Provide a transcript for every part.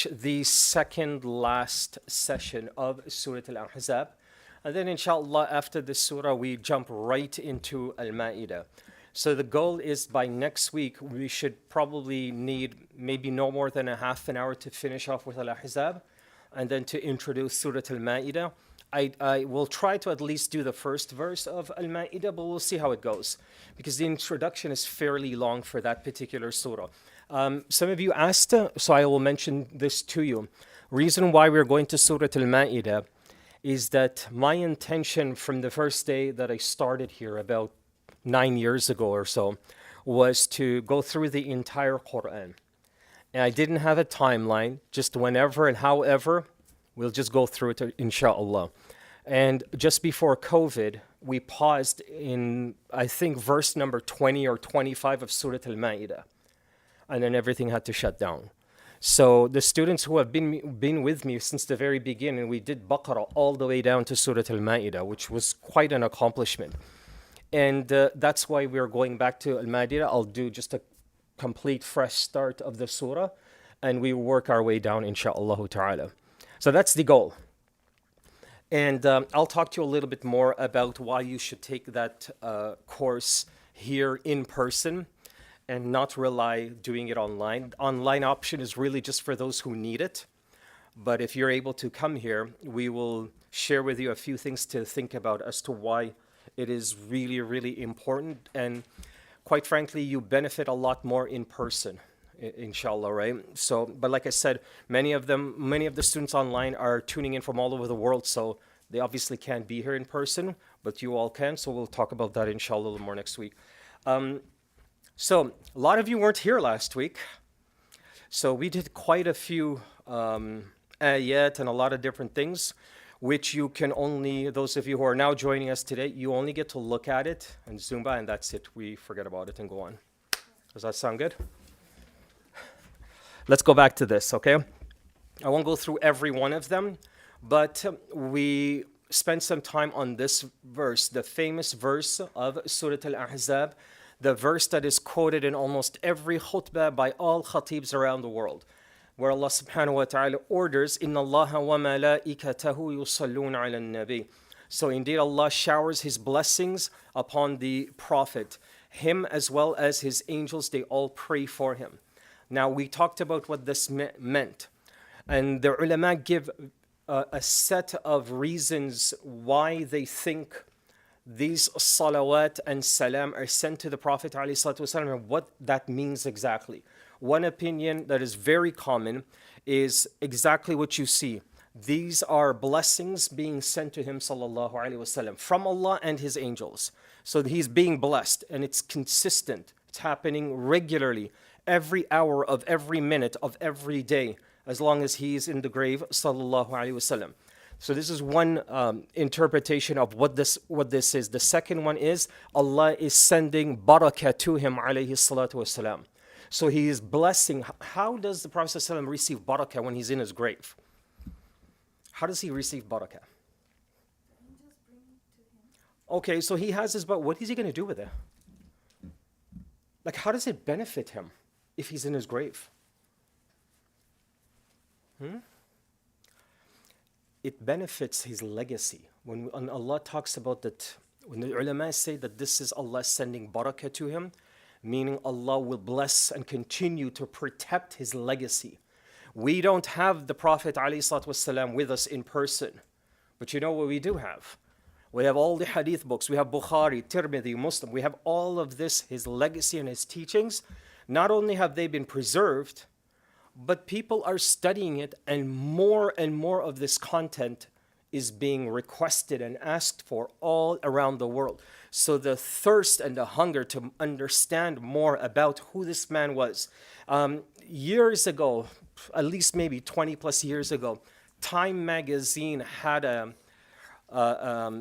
much the second last session of Surah Al-Ahzab. And then inshallah, after this surah, we jump right into Al-Ma'idah. So the goal is by next week, we should probably need maybe no more than a half an hour to finish off with Al-Ahzab and then to introduce Surah Al-Ma'idah. I will try to at least do the first verse of Al-Ma'idah, but we'll see how it goes because the introduction is fairly long for that particular surah. Some of you asked, so I will mention this to you. Reason why we're going to Surah Al-Ma'idah is that my intention from the first day that I started here about 9 years ago or so was to go through the entire Quran. And I didn't have a timeline, just whenever and however, we'll just go through it, inshallah. And just before COVID, we paused in, I think, verse number 20 or 25 of Surah Al-Ma'idah. And then everything had to shut down. So the students who have been with me since the very beginning, we did Baqarah all the way down to Surah Al-Ma'idah, which was quite an accomplishment. And that's why we're going back to Al-Ma'idah. I'll do just a complete fresh start of the surah, and we work our way down, insha'Allah ta'ala. So that's the goal. And I'll talk to you a little bit more about why you should take that course here in person and not rely doing it online. Online option is really just for those who need it. But if you're able to come here, we will share with you a few things to think about as to why it is really, really important. And quite frankly, you benefit a lot more in person, inshallah, right? So, but like I said, many of the students online are tuning in from all over the world. So they obviously can't be here in person, but you all can. So we'll talk about that, inshallah, a little more next week. So a lot of you weren't here last week. So we did quite a few ayat and a lot of different things, which you can only, those of you who are now joining us today, you only get to look at it and zoom by, and that's it. We forget about it and go on. Does that sound good? Let's go back to this, okay? I won't go through every one of them, but we spent some time on this verse, the famous verse of Surah Al-Ahzab, the verse that is quoted in almost every khutbah by all khatibs around the world, where Allah subhanahu wa ta'ala orders, Inna Allaha wa malaikatahu yusalluna ala nabi. So indeed Allah showers His blessings upon the Prophet. Him as well as His angels, they all pray for him. Now we talked about what this meant. And the ulama give a set of reasons why they think these salawat and salam are sent to the Prophet ﷺ and what that means exactly. One opinion that is very common is exactly what you see. These are blessings being sent to him sallallahu alaihi wasallam from Allah and His angels. So he's being blessed and it's consistent. It's happening regularly, every hour of every minute of every day, as long as he is in the grave sallallahu alaihi wasallam. So this is one interpretation of what this is. The second one is Allah is sending barakah to him alayhi salatu wasalam. So he is blessing. How does the Prophet ﷺ receive barakah when he's in his grave? How does he receive barakah? Okay, so he has his, but what is he going to do with it? Like, how does it benefit him if he's in his grave? It benefits his legacy. When Allah talks about that, when the ulama say that this is Allah sending barakah to him, meaning Allah will bless and continue to protect his legacy. We don't have the Prophet ﷺ with us in person, but you know what we do have? We have all the hadith books. We have Bukhari, Tirmidhi, Muslim. We have all of this, his legacy and his teachings. Not only have they been preserved, but people are studying it, and more of this content is being requested and asked for all around the world. So the thirst and the hunger to understand more about who this man was. Years ago, at least maybe 20 plus years ago, Time magazine had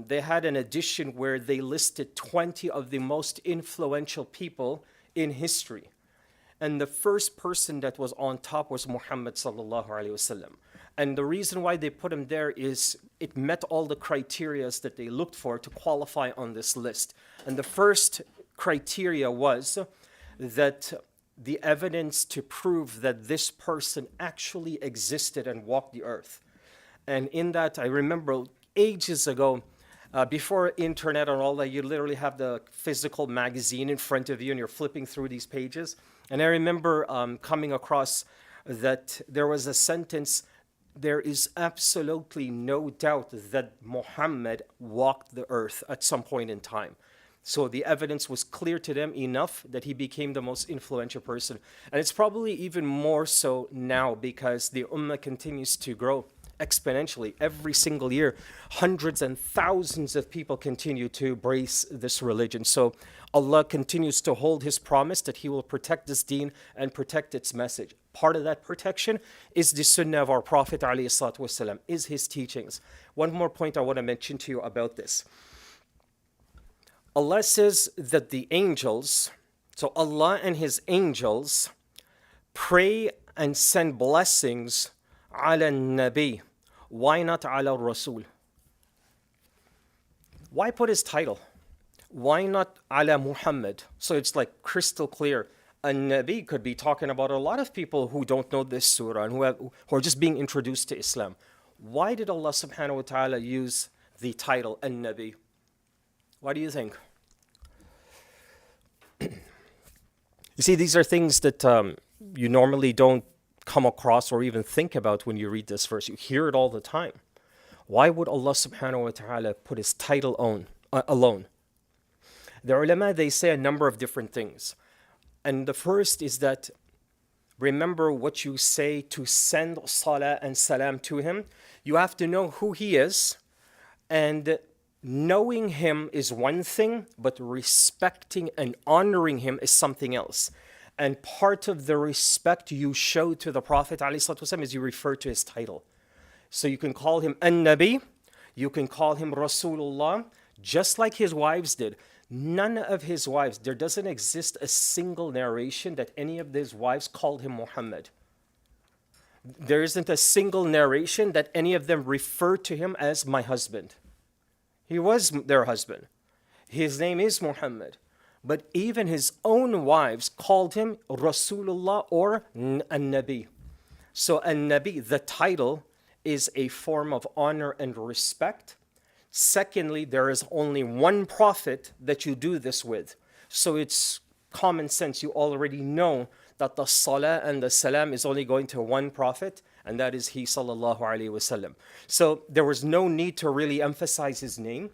they had an edition where they listed 20 of the most influential people in history. And the first person that was on top was Muhammad sallallahu alaihi wasallam. And the reason why they put him there is it met all the criteria that they looked for to qualify on this list. And the first criteria was that the evidence to prove that this person actually existed and walked the earth. And in that, I remember ages ago, before internet and all that, you literally have the physical magazine in front of you and you're flipping through these pages. And I remember coming across that there was a sentence, there is absolutely no doubt that Muhammad walked the earth at some point in time. So the evidence was clear to them enough that he became the most influential person. And it's probably even more so now because the ummah continues to grow exponentially every single year. Hundreds and thousands of people continue to embrace this religion. So Allah continues to hold his promise that he will protect this deen and protect its message. Part of that protection is the sunnah of our Prophet ﷺ, is his teachings. One more point I want to mention to you about this. Allah says that the angels, so Allah and his angels pray and send blessings ala nabi. Why not ala rasul? Why put his title? Why not ala Muhammad? So it's like crystal clear. A nabi could be talking about a lot of people who don't know this surah and who are just being introduced to Islam. Why did Allah subhanahu wa ta'ala use the title an-nabi? What do you think? You see, these are things that you normally don't come across or even think about when you read this verse. You hear it all the time. Why would Allah subhanahu wa ta'ala put his title alone? The ulama, they say a number of different things. And the first is that remember what you say to send salah and salam to him. You have to know who he is, and knowing him is one thing, but respecting and honoring him is something else. And part of the respect you show to the Prophet ﷺ is you refer to his title. So you can call him An-Nabi, you can call him Rasulullah, just like his wives did. None of his wives, there doesn't exist a single narration that any of his wives called him Muhammad. There isn't a single narration that any of them referred to him as my husband. He was their husband. His name is Muhammad. But even his own wives called him Rasulullah or An-Nabi. So An-Nabi, the title, is a form of honor and respect. Secondly, there is only one prophet that you do this with. So it's common sense. You already know that the salah and the salam is only going to one prophet, and that is he, sallallahu alaihi wasallam. So there was no need to really emphasize his name,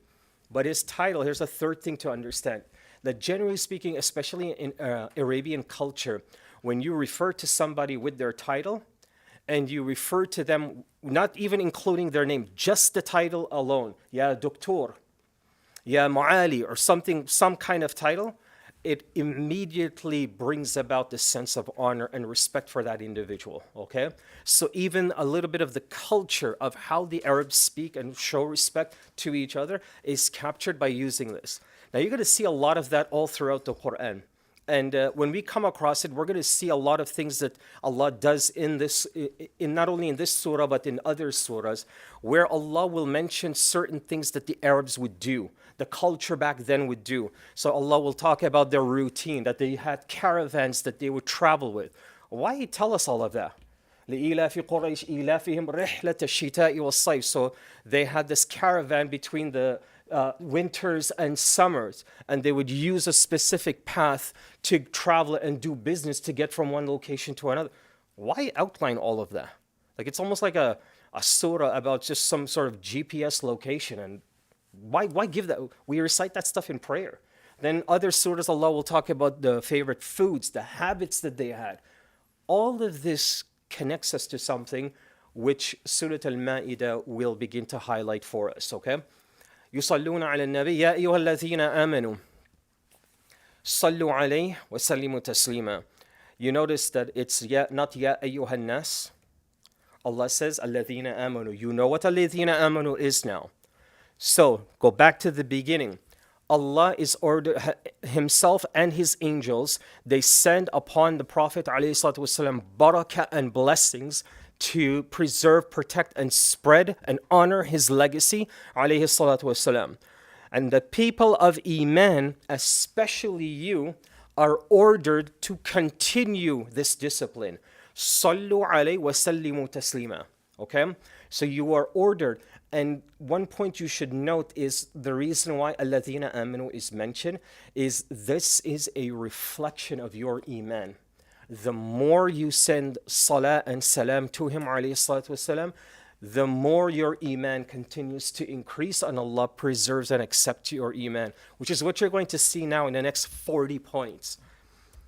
but his title, here's a third thing to understand, that generally speaking, especially in Arabian culture, when you refer to somebody with their title, and you refer to them, not even including their name, just the title alone, Ya Doctor, Ya Mu'ali, or something, some kind of title, it immediately brings about the sense of honor and respect for that individual, okay? So even a little bit of the culture of how the Arabs speak and show respect to each other is captured by using this. Now you're going to see a lot of that all throughout the Quran. And when we come across it, we're going to see a lot of things that Allah does in this, in not only in this surah, but in other surahs, where Allah will mention certain things that the Arabs would do, the culture back then would do. So Allah will talk about their routine, that they had caravans that they would travel with. Why tell us all of that? لإيلاف قريش إيلافهم رحلة الشتاء والصيف. So they had this caravan between the winters and summers, and they would use a specific path to travel and do business to get from one location to another. Why outline all of that? Like it's almost like a surah about just some sort of GPS location. And why give that? We recite that stuff in prayer. Then other surahs, Allah will talk about the favorite foods, the habits that they had. All of this connects us to something which Surah Al-Ma'idah will begin to highlight for us, okay? يصلون على النبي يا أيها الذين آمنوا صلوا عليه وسلموا تسليما. You notice that it's not يا أيها الناس. Allah says الذين آمنوا. You know what الذين آمنوا is now. So go back to the beginning. Allah is himself and his angels, they send upon the Prophet ﷺ barakah and blessings to preserve, protect, and spread and honor his legacy ﷺ. And the people of Iman, especially you, are ordered to continue this discipline. Sallu alayhi wa sallimu taslima. Okay? So you are ordered. And one point you should note is the reason why alladhina amanu is mentioned is this is a reflection of your iman. The more you send salah and salam to him, alayhi salatu wasalam, the more your iman continues to increase and Allah preserves and accepts your iman, which is what you're going to see now in the next 40 points.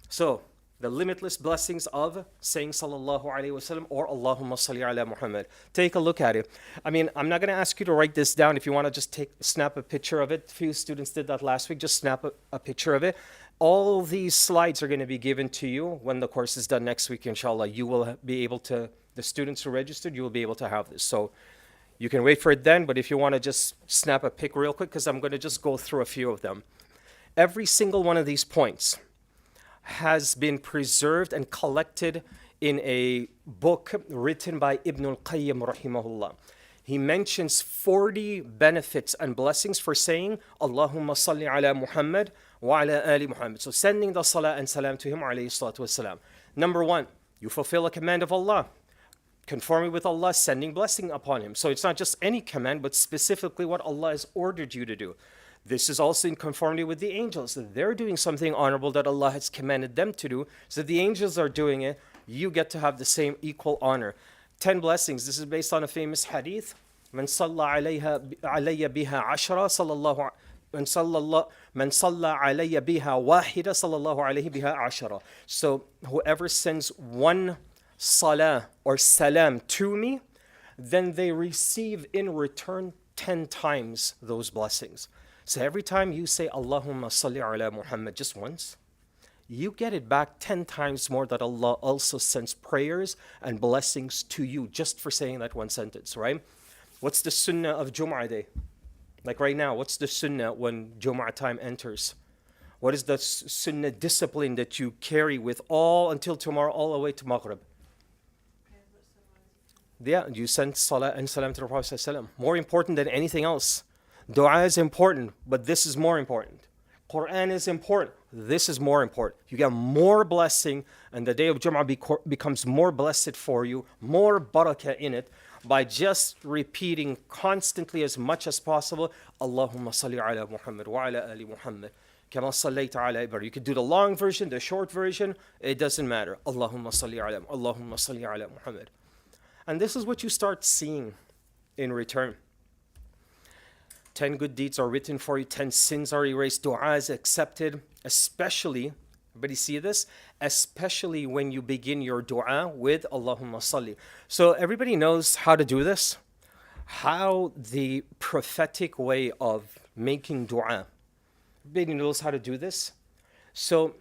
So, the limitless blessings of saying sallallahu alaihi wasallam or Allahumma salli ala Muhammad. Take a look at it. I mean, I'm not going to ask you to write this down. If you want to just snap a picture of it. A few students did that last week. Just snap a picture of it. All these slides are going to be given to you when the course is done next week, inshallah. You will be able to, the students who registered, you will be able to have this. So you can wait for it then, but if you want to just snap a pic real quick, because I'm going to just go through a few of them. Every single one of these points has been preserved and collected in a book written by Ibn al-Qayyim rahimahullah. He mentions 40 benefits and blessings for saying Allahumma salli ala Muhammad wa ala ali Muhammad. So sending the salah and salam to him alayhi salatu wasalam. Number one, you fulfill a command of Allah. Conforming with Allah, sending blessing upon him. So it's not just any command, but specifically what Allah has ordered you to do. This is also in conformity with the angels. They're doing something honorable that Allah has commanded them to do. So the angels are doing it. You get to have the same equal honor. 10 blessings. This is based on a famous hadith. من صلى علي بها عشرة صلى الله من صلى علي بها واحدة صلى الله عليه بها عشرة. So whoever sends one salah or salam to me, then they receive in return 10 times those blessings. So every time you say Allahumma salli ala Muhammad just once, you get it back 10 times more that Allah also sends prayers and blessings to you just for saying that one sentence, right? What's the sunnah of Jum'ah day? Like right now, what's the sunnah when Jum'ah time enters? What is the sunnah discipline that you carry with all until tomorrow, all the way to Maghrib? Yeah, you send salah and salam to the Prophet ﷺ. More important than anything else. Dua is important, but this is more important. Quran is important. This is more important. You get more blessing, and the day of Jum'ah becomes more blessed for you, more barakah in it, by just repeating constantly as much as possible, Allahumma salli ala Muhammad wa ala ali Muhammad. Kama sallayta ala Ibrahim. You could do the long version, the short version, it doesn't matter. Allahumma salli ala Muhammad. And this is what you start seeing in return. 10 good deeds are written for you, 10 sins are erased, dua is accepted, especially, everybody see this? Especially when you begin your dua with Allahumma salli. So everybody knows how to do this? How the prophetic way of making dua. Everybody knows how to do this? So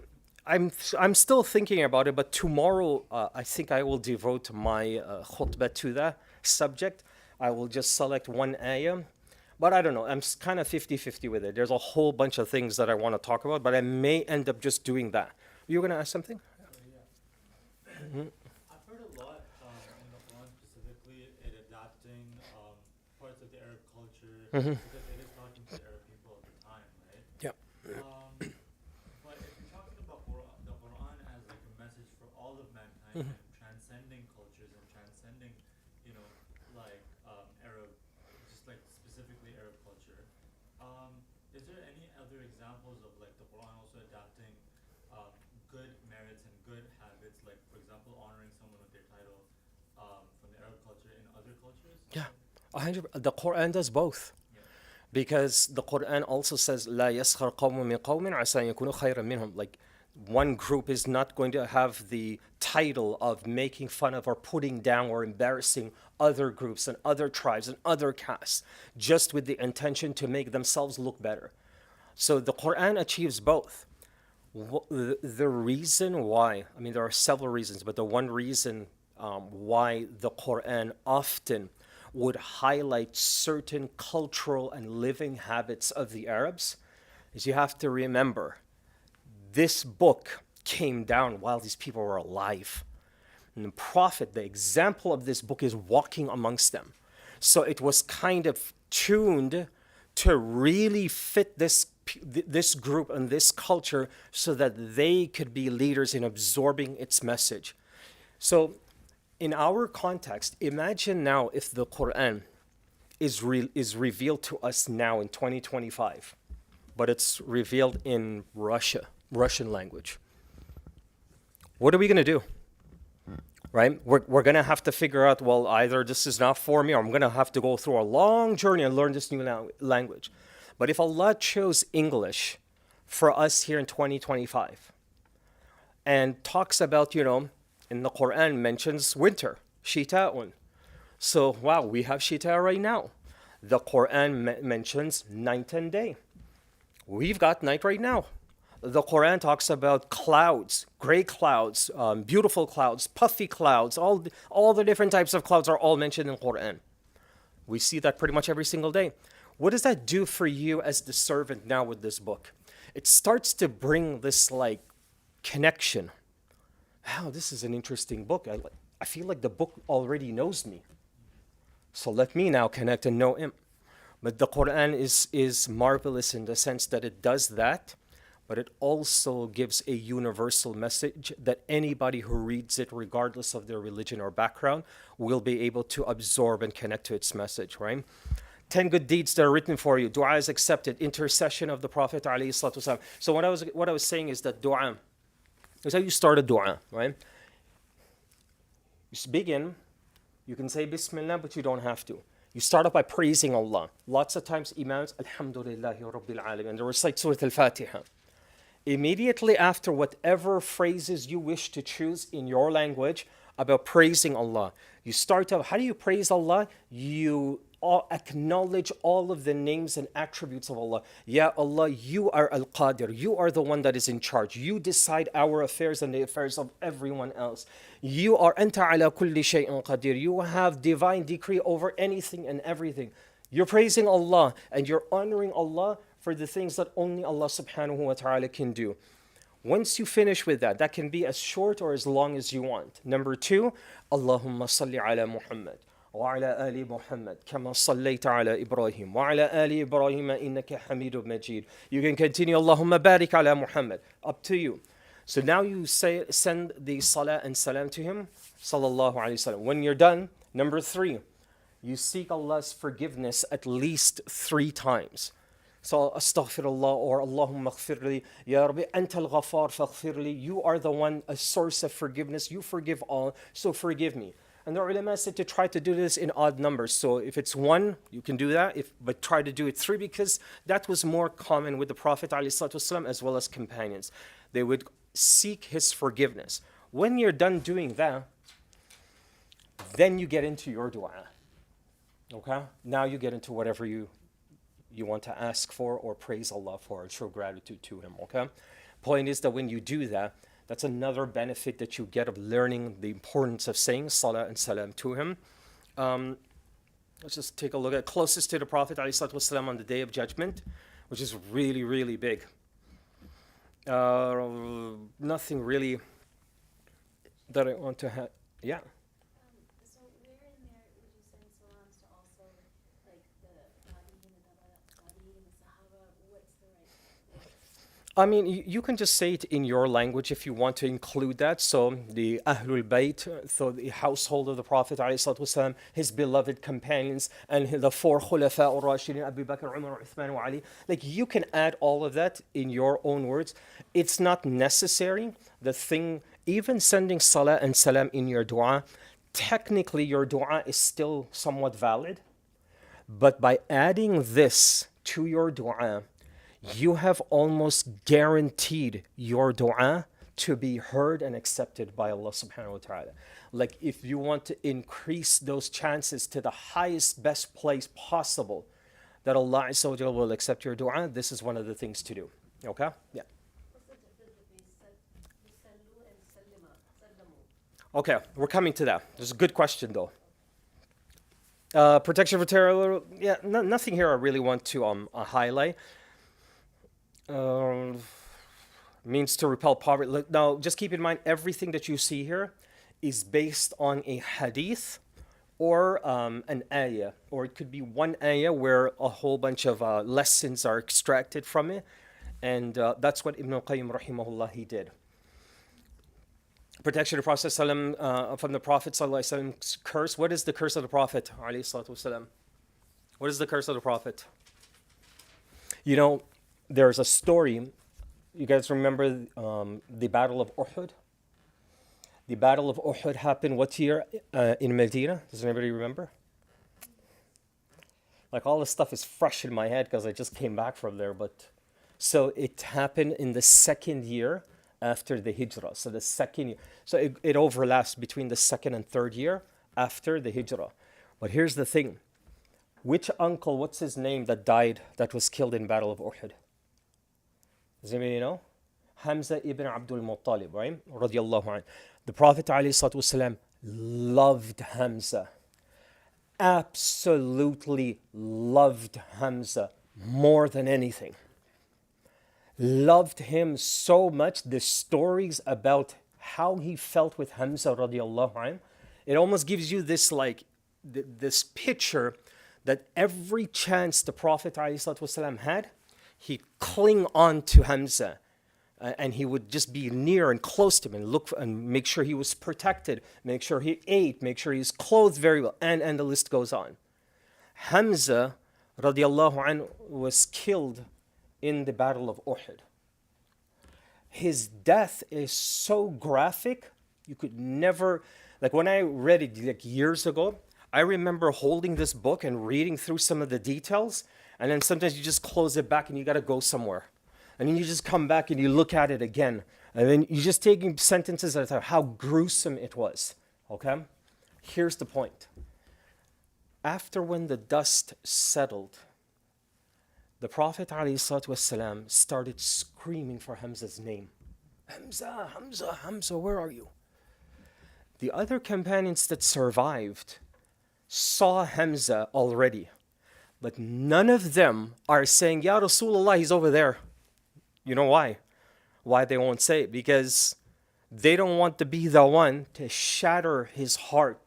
I'm still thinking about it, but tomorrow I think I will devote my khutbah to that subject. I will just select one ayah. But I don't know, I'm kind of 50-50 with it. There's a whole bunch of things that I want to talk about, but I may end up just doing that. You were going to ask something? Yeah. I've heard a lot in the Quran specifically in adapting parts of the Arab culture because it is talking to the Arab people at the time, right? Yeah. But if you're talking about the Quran as like a message for all of mankind and transcending cultures and transcending, you know, like Arab, just like specifically Arab culture, is there any other examples of like the Quran also adapting good merits and good habits, like for example honoring someone with their title from the Arab culture in other cultures? Yeah, 100%. The Quran does both. Because the Quran also says, لا يسخر قوم من قوم عسى أن يكونوا خيرا منهم. Like one group is not going to have the title of making fun of or putting down or embarrassing other groups and other tribes and other castes just with the intention to make themselves look better. So the Quran achieves both. The reason why, I mean, there are several reasons, but the one reason why the Quran often would highlight certain cultural and living habits of the Arabs is you have to remember this book came down while these people were alive. And the Prophet, the example of this book is walking amongst them. So it was kind of tuned to really fit this this group and this culture so that they could be leaders in absorbing its message. So, in our context, imagine now if the Quran is revealed to us now in 2025, but it's revealed in Russian language. What are we going to do? Right? We're going to have to figure out, well, either this is not for me or I'm going to have to go through a long journey and learn this new language. But if Allah chose English for us here in 2025 and talks about, in the Quran mentions winter, shita'un. So, wow, we have shita right now. The Quran mentions night and day. We've got night right now. The Quran talks about clouds, gray clouds, beautiful clouds, puffy clouds, all the different types of clouds are all mentioned in the Quran. We see that pretty much every single day. What does that do for you as the servant now with this book? It starts to bring this connection. Wow, this is an interesting book. I feel like the book already knows me. So let me now connect and know him. But the Quran is marvelous in the sense that it does that, but it also gives a universal message that anybody who reads it, regardless of their religion or background, will be able to absorb and connect to its message, right? 10 good deeds that are written for you. Dua is accepted. Intercession of the Prophet ﷺ. So what I was saying is that dua is how you start a dua, right? You begin, you can say Bismillah, but you don't have to. You start off by praising Allah. Lots of times Imams, Alhamdulillahi Rabbil Alamin, and they recite Surah Al-Fatiha. Immediately after, whatever phrases you wish to choose in your language about praising Allah. You start off, how do you praise Allah? You acknowledge all of the names and attributes of Allah. Ya Allah, you are Al-Qadir. You are the one that is in charge. You decide our affairs and the affairs of everyone else. You are Anta ala kulli shay'in qadir. You have divine decree over anything and everything. You're praising Allah and you're honoring Allah for the things that only Allah subhanahu wa ta'ala can do. Once you finish with that, that can be as short or as long as you want. Number 2, Allahumma salli ala Muhammad. وعلى آل محمد كما صليت على إبراهيم وعلى آل إبراهيم إنك حميد مجيد. You can continue اللهم بارك على Muhammad. Up to you. So now you send the salah and salam to him, sallallahu alayhi wasallam. When you're done, number 3, you seek Allah's forgiveness at least 3 times. So astaghfirullah or Allahumma ghfirli, Ya Rabbi, anta al-ghafar faghfirli. You are the one, a source of forgiveness. You forgive all, so forgive me. And the ulama said to try to do this in odd numbers. So if it's 1, you can do that, but try to do it 3 because that was more common with the Prophet ﷺ as well as companions. They would seek his forgiveness. When you're done doing that, then you get into your dua. Okay? Now you get into whatever you want to ask for or praise Allah for and show gratitude to him. Okay? Point is that when you do that, that's another benefit that you get of learning the importance of saying salah and salam to him. Let's just take a look at closest to the Prophet ﷺ on the Day of Judgment, which is really, really big. Nothing really that I want to have. Yeah. So where in there would you send salams to also, like the Tabi'in, the Tabi'in, the Sahaba? What's the right? I mean, you can just say it in your language if you want to include that. So the Ahlul Bayt, so the household of the Prophet ﷺ, his beloved companions, and the 4 Khulafa al-Rashidin, Abu Bakr, Umar, Uthman, wa Ali. Like you can add all of that in your own words. It's not necessary. The thing, even sending salah and salam in your dua, technically your dua is still somewhat valid. But by adding this to your dua, you have almost guaranteed your dua to be heard and accepted by Allah subhanahu wa ta'ala. Like if you want to increase those chances to the highest, best place possible that Allah Azza wa Jalla will accept your dua, this is one of the things to do. Okay? Yeah. What's the difference between Yusallu and Sallamu? Okay, we're coming to that. There's a good question though. Protection for terror, yeah, nothing here I really want to highlight. Means to repel poverty. Now, just keep in mind, everything that you see here is based on a hadith or an ayah, or it could be one ayah where a whole bunch of lessons are extracted from it, and that's what Ibn al-Qayyim rahimahullah he did. Protection of Prophet from the Prophet ﷺ's curse. What is the curse of the Prophet ﷺ? What is the curse of the Prophet? You know, there's a story. You guys remember the Battle of Uhud? The Battle of Uhud happened what year in Medina? Does anybody remember? Like all this stuff is fresh in my head because I just came back from there. But so it happened in the second year after the Hijrah. So the second year. So it overlaps between the second and third year after the Hijrah. But here's the thing. Which uncle, what's his name, that died, that was killed in Battle of Uhud? Does anybody know? Hamza ibn Abdul Muttalib, right? Radiallahu anhu. The Prophet ﷺ loved Hamza. Absolutely loved Hamza more than anything. Loved him so much. The stories about how he felt with Hamza radiallahu anhu, it almost gives you this like this picture that every chance the Prophet ﷺ had, he cling on to Hamza. And he would just be near and close to him and look and make sure he was protected, make sure he ate, make sure he was clothed very well, and the list goes on. Hamza radiallahu anhu was killed in the Battle of Uhud. His death is so graphic, you could never, like when I read it like years ago, I remember holding this book and reading through some of the details, and then sometimes you just close it back and you got to go somewhere. And then you just come back and you look at it again. And then you're just taking sentences at a time, how gruesome it was. Okay? Here's the point. After when the dust settled, the Prophet ﷺ started screaming for Hamza's name. Hamza, Hamza, Hamza, where are you? The other companions that survived saw Hamza already. But none of them are saying, Ya Rasulullah, he's over there. You know why? Why they won't say it? Because they don't want to be the one to shatter his heart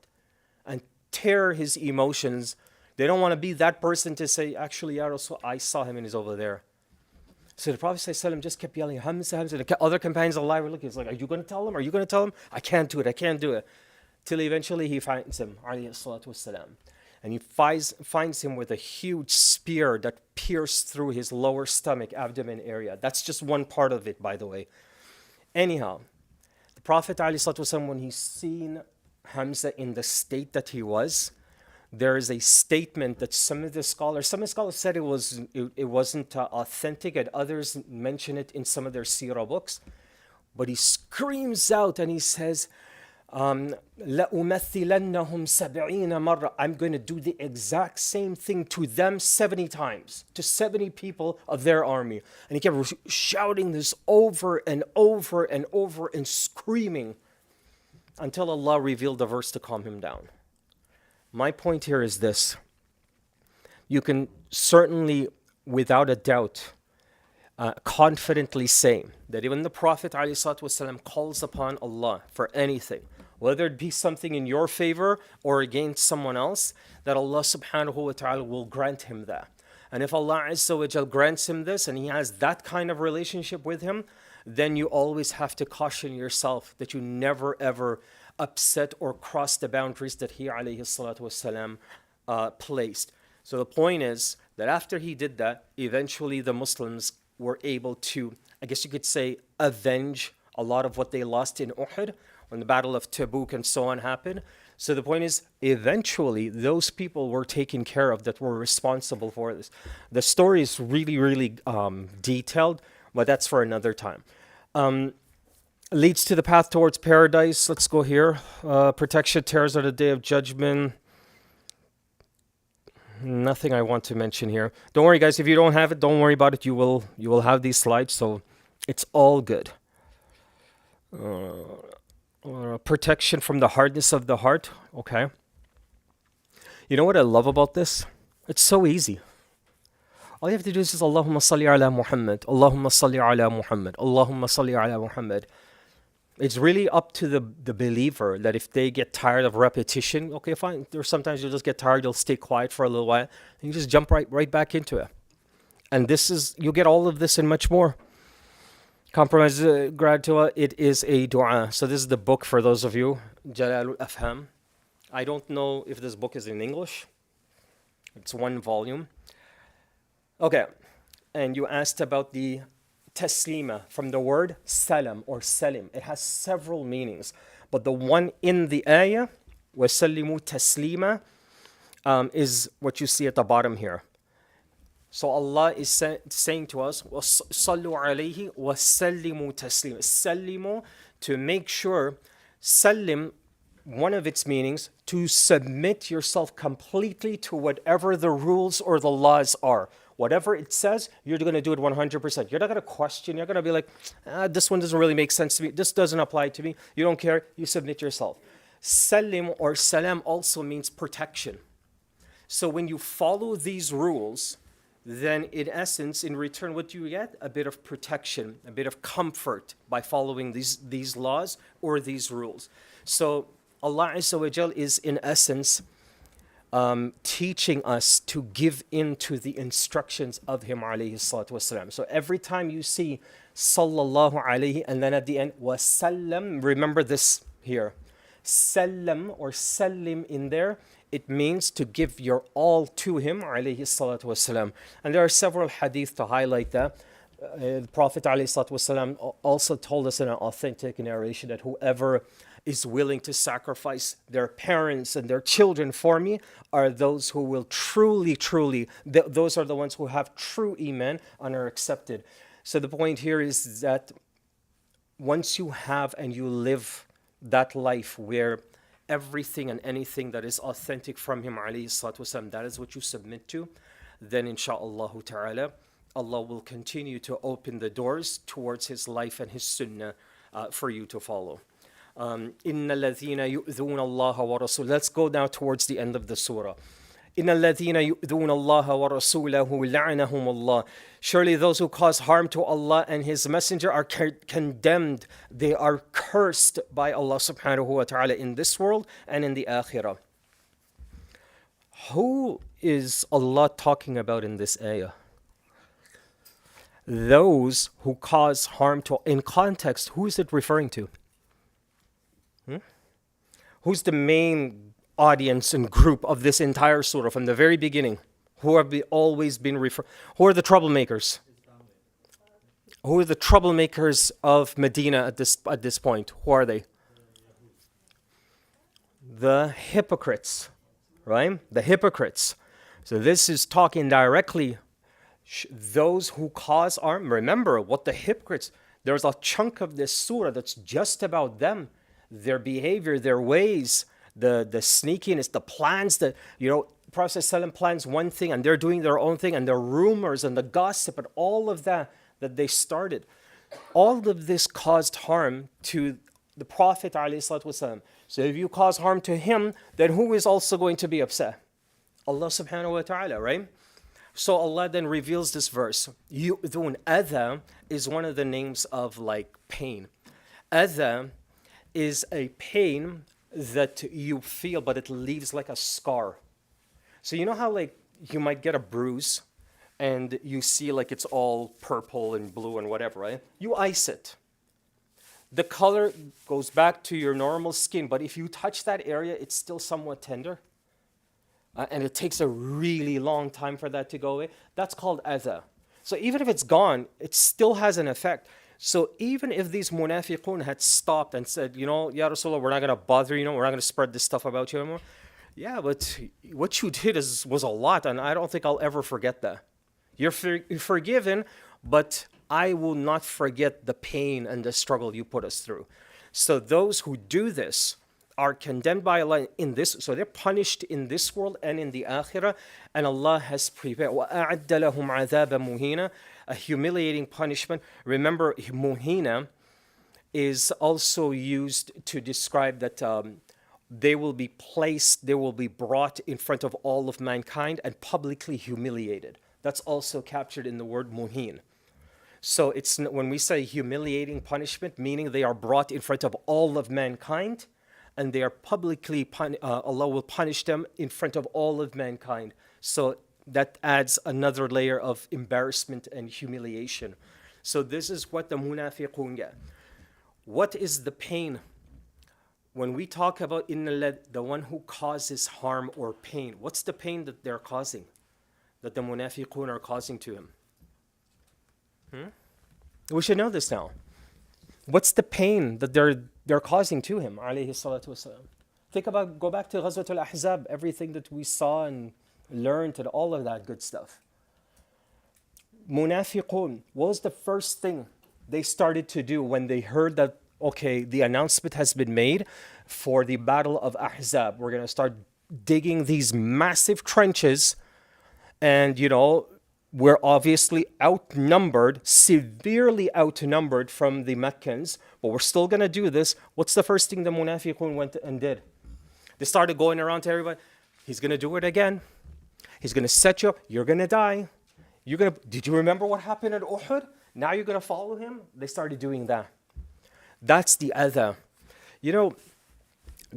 and tear his emotions. They don't want to be that person to say, actually, Ya Rasul, I saw him and he's over there. So the Prophet ﷺ just kept yelling, Hamza, Hamza. The other companions alive were looking. He's like, are you going to tell him? Are you going to tell him? I can't do it. I can't do it. Till eventually he finds him, alayhi salatu wassalam. And he finds him with a huge spear that pierced through his lower stomach, abdomen area. That's just one part of it, by the way. Anyhow, the Prophet ﷺ, when he's seen Hamza in the state that he was, there is a statement that some of the scholars said it wasn't authentic, and others mention it in some of their seerah books. But he screams out and he says, لَأُمَثِّلَنَّهُمْ سَبْعِينَ مَرَّةً. I'm going to do the exact same thing to them 70 times, to 70 people of their army. And he kept shouting this over and over and over and screaming until Allah revealed the verse to calm him down. My point here is this. You can certainly, without a doubt, confidently say that even the Prophet ﷺ calls upon Allah for anything, whether it be something in your favor or against someone else, that Allah subhanahu wa ta'ala will grant him that. And if Allah Azza wa Jal grants him this and he has that kind of relationship with him, then you always have to caution yourself that you never ever upset or cross the boundaries that he alayhi salatu wasalam placed. So the point is that after he did that, eventually the Muslims were able to, I guess you could say, avenge a lot of what they lost in Uhud when the Battle of Tabuk and so on happened. So the point is, eventually those people were taken care of that were responsible for this. The story is really, really detailed, but that's for another time. Leads to the path towards paradise. Let's go here. Protection, terrors of the day of judgment. Nothing I want to mention here. Don't worry, guys. If you don't have it, don't worry about it. You will have these slides, so it's all good. Protection from the hardness of the heart. Okay. You know what I love about this? It's so easy. All you have to do is just Allahumma salli ala Muhammad. Allahumma salli ala Muhammad. Allahumma salli ala Muhammad. It's really up to the believer that if they get tired of repetition, okay, fine. There's sometimes you'll just get tired, you'll stay quiet for a little while, and you just jump right back into it. And this is, you get all of this and much more. Compromise Gratitude, it is a dua. So this is the book for those of you, Jalal al-Afham. I don't know if this book is in English. It's one volume. Okay, and you asked about the taslima from the word salam or salim. It has several meanings, but the one in the ayah, وَسَلِّمُوا تَسْلِيمًا, is what you see at the bottom here. So Allah is saying to us, وَصَلُّوا عَلَيْهِ وَسَلِّمُوا تَسْلِيمًا. Sallimu, to make sure, salim, one of its meanings, to submit yourself completely to whatever the rules or the laws are. Whatever it says, you're going to do it 100%. You're not going to question. You're going to be like, this one doesn't really make sense to me. This doesn't apply to me. You don't care. You submit yourself. Salim or salam also means protection. So when you follow these rules, then in essence, in return, what do you get? A bit of protection, a bit of comfort by following these laws or these rules. So Allah Azza wa Jal is in essence teaching us to give in to the instructions of Him alayhi salatu wasalam. So every time you see sallallahu alayhi and then at the end wasallam, remember this here. Sallam or sallim in there, it means to give your all to Him alayhi salatu wasalam. And there are several hadith to highlight that. The Prophet alayhi salatu wasalam also told us in an authentic narration that whoever is willing to sacrifice their parents and their children for me are those who will truly, those are the ones who have true iman and are accepted. So the point here is that once you have and you live that life where everything and anything that is authentic from Him alayhi salatu wasalam, that is what you submit to, then insha'Allah ta'ala, Allah will continue to open the doors towards His life and His sunnah for you to follow. إِنَّ الَّذِينَ يُؤْذُونَ اللَّهَ وَرَسُولَهُ. Let's go now towards the end of the surah. إِنَّ الَّذِينَ يُؤْذُونَ اللَّهَ وَرَسُولَهُ لَعَنَهُمُ اللَّهُ. Surely those who cause harm to Allah and His Messenger are condemned. They are cursed by Allah subhanahu wa ta'ala in this world and in the akhirah. Who is Allah talking about in this ayah? Those who cause harm to, in context, who is it referring to? Who's the main audience and group of this entire surah from the very beginning? Who have always been referred? Who are the troublemakers? Who are the troublemakers of Medina at this point? Who are they? The hypocrites, right? The hypocrites. So this is talking directly those who cause harm. Remember what the hypocrites. There's a chunk of this surah that's just about them. Their behavior, their ways, the sneakiness, the plans that, Prophet ﷺ plans one thing and they're doing their own thing, and the rumors and the gossip and all of that they started. All of this caused harm to the Prophet ﷺ. So if you cause harm to him, then who is also going to be upset? Allah subhanahu wa ta'ala, right? So Allah then reveals this verse. Yu'dhun. Adha is one of the names of pain. Adha is a pain that you feel, but it leaves like a scar. So you know how you might get a bruise and you see it's all purple and blue and whatever, right? You ice it. The color goes back to your normal skin, but if you touch that area, it's still somewhat tender. And it takes a really long time for that to go away. That's called adha. So even if it's gone, it still has an effect. So even if these munafiqun had stopped and said, Ya Rasulullah, we're not going to bother you, we're not going to spread this stuff about you anymore. Yeah, but what you did was a lot, and I don't think I'll ever forget that. You're forgiven, but I will not forget the pain and the struggle you put us through. So those who do this are condemned by Allah in this, so they're punished in this world and in the akhirah, and Allah has prepared وَأَعَدَّ لَهُمْ عَذَابًا مُهِينًا, a humiliating punishment. Remember, muhina is also used to describe that they will be brought in front of all of mankind and publicly humiliated. That's also captured in the word muhin. So when we say humiliating punishment, meaning they are brought in front of all of mankind, and they are publicly Allah will punish them in front of all of mankind. So that adds another layer of embarrassment and humiliation. So this is what the munafiqun get. What is the pain? When we talk about the one who causes harm or pain, what's the pain that they're causing? That the munafiqun are causing to him? We should know this now. What's the pain that they're causing to him? Alayhi salatu wasalam. Go back to Ghazwat Al-Ahzaab, everything that we saw and learned and all of that good stuff. Munafiqun, what was the first thing they started to do when they heard that, okay, the announcement has been made for the Battle of Ahzab? We're going to start digging these massive trenches, and we're obviously outnumbered, severely outnumbered from the Meccans, but we're still going to do this. What's the first thing the Munafiqun went and did? They started going around to everybody. He's going to do it again. He's going to set you up. You're going to die. Did you remember what happened at Uhud? Now you're going to follow him? They started doing that. That's the adha.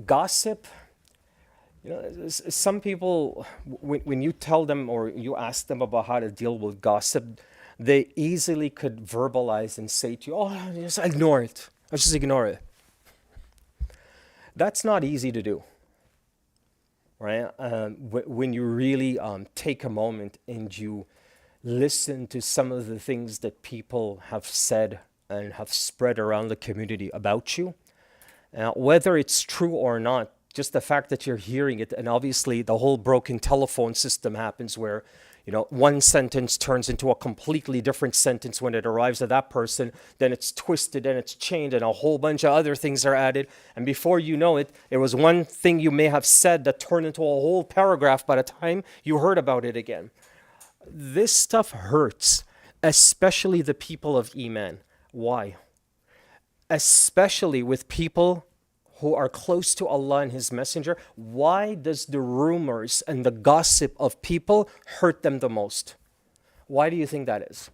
Gossip. Some people, when you tell them or you ask them about how to deal with gossip, they easily could verbalize and say to you, oh, just ignore it. I'll just ignore it. That's not easy to do, right? When you really take a moment and you listen to some of the things that people have said and have spread around the community about you, whether it's true or not, just the fact that you're hearing it, and obviously the whole broken telephone system happens where, one sentence turns into a completely different sentence when it arrives at that person, then it's twisted and it's changed and a whole bunch of other things are added. And before you know it, it was one thing you may have said that turned into a whole paragraph by the time you heard about it again. This stuff hurts, especially the people of Iman. Why? Especially with people who are close to Allah and His Messenger. Why does the rumors and the gossip of people hurt them the most? Why do you think that is?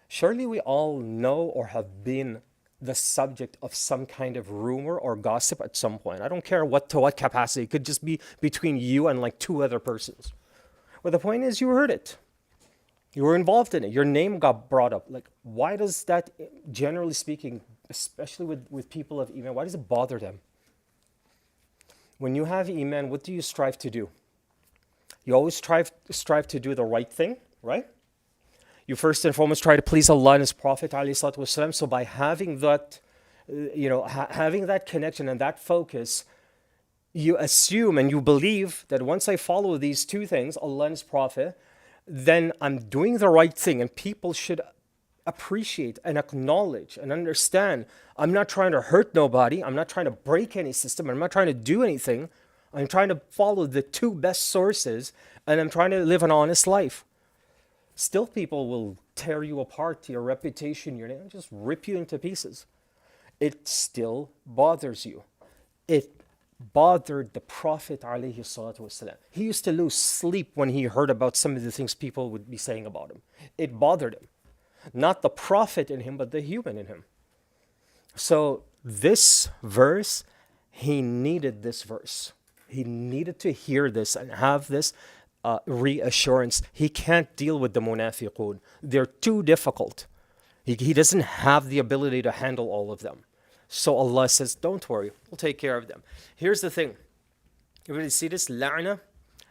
Surely we all know or have been the subject of some kind of rumor or gossip at some point. I don't care to what capacity. It could just be between you and like two other persons. Well, the point is you heard it. You were involved in it. Your name got brought up. Like, why does that, generally speaking, especially with people of Iman, why does it bother them? When you have Iman, what do you strive to do? You always strive to do the right thing, right? You first and foremost try to please Allah and His Prophet ﷺ. So by having that, having that connection and that focus, you assume and you believe that once I follow these two things, Allah and His Prophet, then I'm doing the right thing, and people should appreciate and acknowledge and understand I'm not trying to hurt nobody, I'm not trying to break any system, I'm not trying to do anything. I'm trying to follow the two best sources, and I'm trying to live an honest life. Still, people will tear you apart, your reputation, your name, just rip you into pieces. It still bothers you. It bothered the Prophet ﷺ. He used to lose sleep when he heard about some of the things people would be saying about him. It bothered him. Not the Prophet in him, but the human in him. So this verse, he needed this verse. He needed to hear this and have this reassurance. He can't deal with the munafiqun. They're too difficult. He doesn't have the ability to handle all of them. So Allah says, don't worry, we'll take care of them. Here's the thing. You really see this? La'na,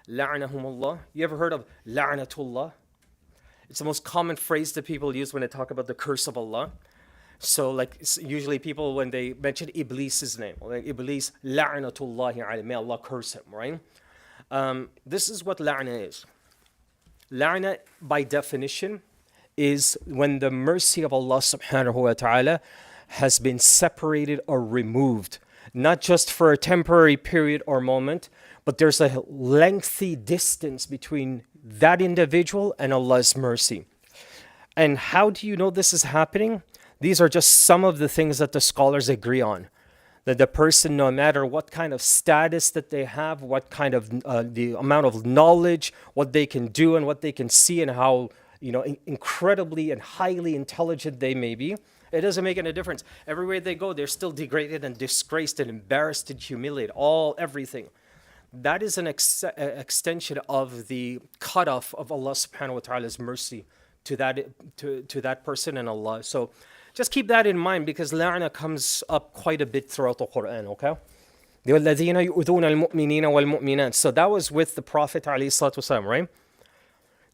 la'nahumullah. You ever heard of la'natullah? It's the most common phrase that people use when they talk about the curse of Allah. So like usually people, when they mention Iblis's name, like Iblis, la'natullahi alayhi, may Allah curse him, right? This is what la'na is. La'na, by definition, is when the mercy of Allah subhanahu wa ta'ala has been separated or removed, not just for a temporary period or moment, but there's a lengthy distance between that individual and Allah's mercy. And how do you know this is happening? These are just some of the things that the scholars agree on. That the person, no matter what kind of status that they have, what kind of the amount of knowledge, what they can do and what they can see, and how incredibly and highly intelligent they may be, it doesn't make any difference. Everywhere they go, they're still degraded and disgraced and embarrassed and humiliated, everything. That is an extension of the cutoff of Allah subhanahu wa ta'ala's mercy to that person and Allah. So just keep that in mind, because la'na comes up quite a bit throughout the Quran, okay? وَالَّذِينَ يُؤْذُونَ الْمُؤْمِنِينَ وَالْمُؤْمِنَاتِ. So that was with the Prophet alayhi salatu wasalam, right?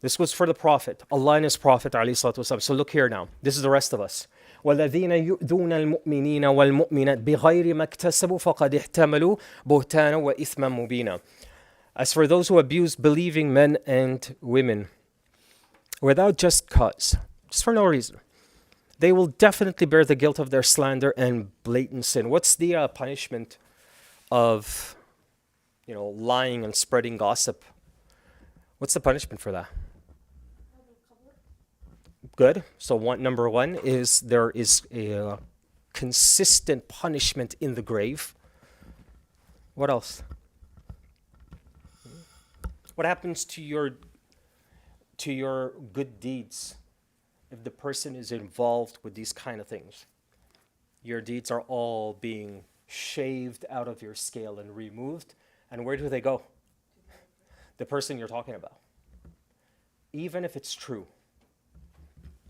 This was for the Prophet, Allah and His Prophet alayhi salatu wasalam. So look here now. This is the rest of us. وَالَّذِينَ يُؤْذُونَ الْمُؤْمِنِينَ وَالْمُؤْمِنَاتِ بِغَيْرِ مَا اكْتَسَبُوا فَقَدِ احْتَمَلُوا بُهْتَانًا وَإِثْمًا مُبِينًا. As for those who abuse believing men and women without just cause, just for no reason, they will definitely bear the guilt of their slander and blatant sin. What's the punishment of, lying and spreading gossip? What's the punishment for that? Good. So number one is there is a consistent punishment in the grave. What else? What happens to your good deeds if the person is involved with these kind of things? Your deeds are all being shaved out of your scale and removed. And where do they go? The person you're talking about. Even if it's true.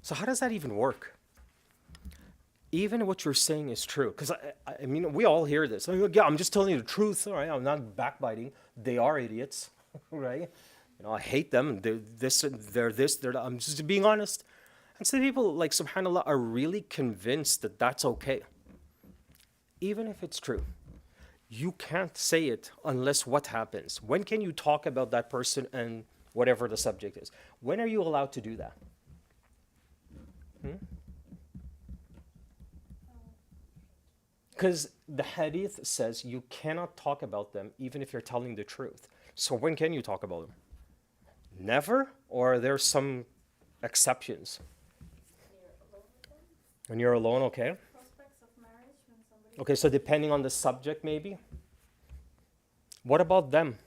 So how does that even work? Even what you're saying is true. Because, I mean, we all hear this. Yeah, I'm just telling you the truth. All right, I'm not backbiting. They are idiots, right? I hate them. They're this, they're that. I'm just being honest. And some people, like, subhanAllah, are really convinced that that's okay. Even if it's true. You can't say it unless what happens? When can you talk about that person and whatever the subject is? When are you allowed to do that? Because the hadith says you cannot talk about them even if you're telling the truth. So when can you talk about them? Never? Or are there some exceptions? When you're alone, okay? Prospects of marriage when somebody. Okay, so depending on the subject, maybe? What about them?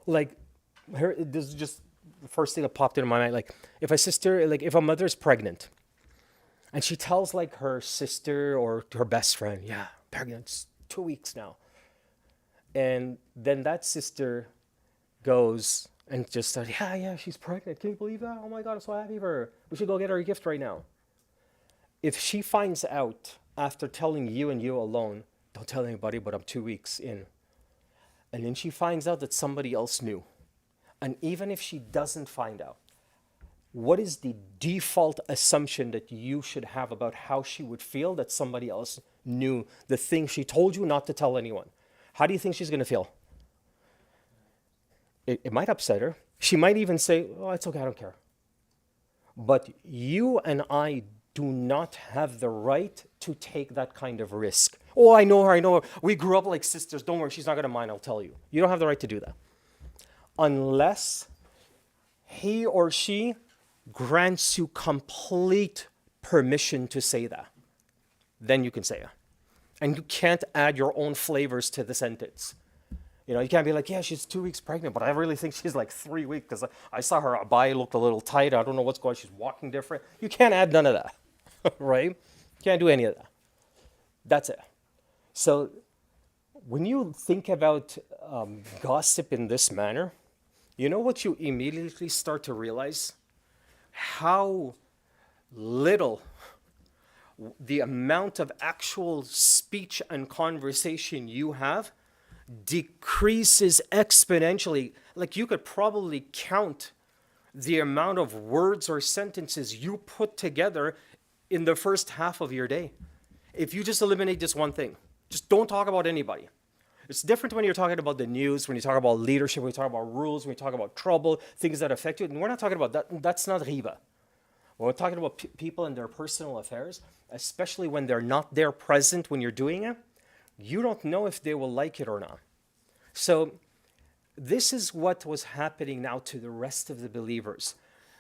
Like, this is just the first thing that popped into my mind. Like, if a mother's pregnant, and she tells, like, her sister or her best friend, yeah, pregnant, it's 2 weeks now. And then that sister goes and just said, yeah, she's pregnant. Can you believe that? Oh my God, I'm so happy for her. We should go get her a gift right now. If she finds out after telling you and you alone, don't tell anybody, but I'm 2 weeks in. And then she finds out that somebody else knew. And even if she doesn't find out, what is the default assumption that you should have about how she would feel that somebody else knew the thing she told you not to tell anyone? How do you think she's going to feel? It might upset her. She might even say, oh, it's okay, I don't care. But you and I do not have the right to take that kind of risk. Oh, I know her. We grew up like sisters. Don't worry, she's not going to mind, I'll tell you. You don't have the right to do that. Unless he or she grants you complete permission to say that. Then you can say it. And you can't add your own flavors to the sentence. You can't be like, yeah, she's 2 weeks pregnant, but I really think she's like 3 weeks because I saw her abaya looked a little tight. I don't know what's going on. She's walking different. You can't add none of that, right? You can't do any of that. That's it. So when you think about gossip in this manner, you know what you immediately start to realize? How little the amount of actual speech and conversation you have decreases exponentially. Like you could probably count the amount of words or sentences you put together in the first half of your day. If you just eliminate this one thing, just don't talk about anybody. It's different when you're talking about the news, when you talk about leadership, when you talk about rules, when you talk about trouble, things that affect you. And we're not talking about that. That's not riba. When we're talking about people and their personal affairs, especially when they're not there present when you're doing it, you don't know if they will like it or not. So this is what was happening now to the rest of the believers.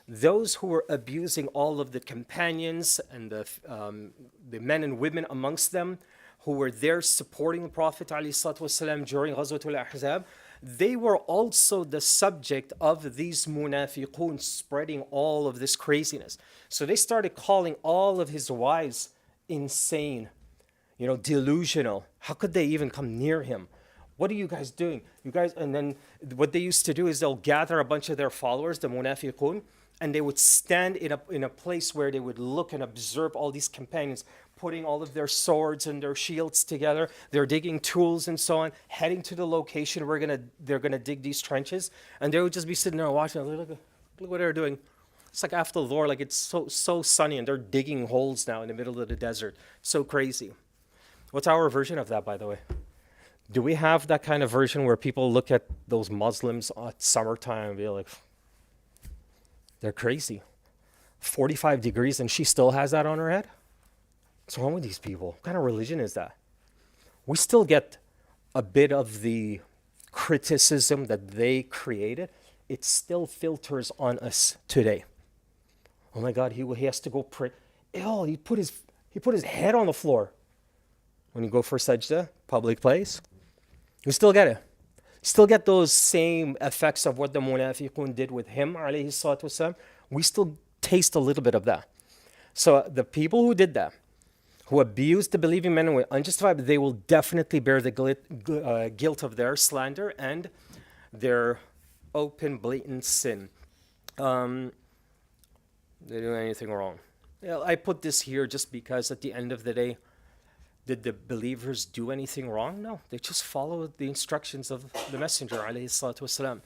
Those who were abusing all of the companions and the men and women amongst them who were there supporting the Prophet ﷺ during Ghazwatul Ahzab, they were also the subject of these munafiqun spreading all of this craziness. So they started calling all of his wives insane, delusional. How could they even come near him? What are you guys doing? You guys, and then what they used to do is they'll gather a bunch of their followers, the munafiqun, and they would stand in a place where they would look and observe all these companions putting all of their swords and their shields together. They're digging tools and so on, heading to the location where they're gonna dig these trenches, and they would just be sitting there watching. Look what they're doing. It's like after Lord, like it's so sunny, and they're digging holes now in the middle of the desert. So crazy. What's our version of that, by the way? Do we have that kind of version where people look at those Muslims at summertime and be like, they're crazy. 45 degrees and she still has that on her head? What's wrong with these people? What kind of religion is that? We still get a bit of the criticism that they created. It still filters on us today. Oh my God, he has to go pray. Ew, he put his head on the floor. When you go for sajda, public place, you still get it. Still get those same effects of what the munafiqun did with him, alayhi salatu wasalam. We still taste a little bit of that. So the people who did that, who abused the believing men with unjustified, they will definitely bear the guilt of their slander and their open, blatant sin. They didn't do anything wrong. I put this here just because at the end of the day, did the believers do anything wrong? No, they just followed the instructions of the Messenger عليه الصلاة والسلام.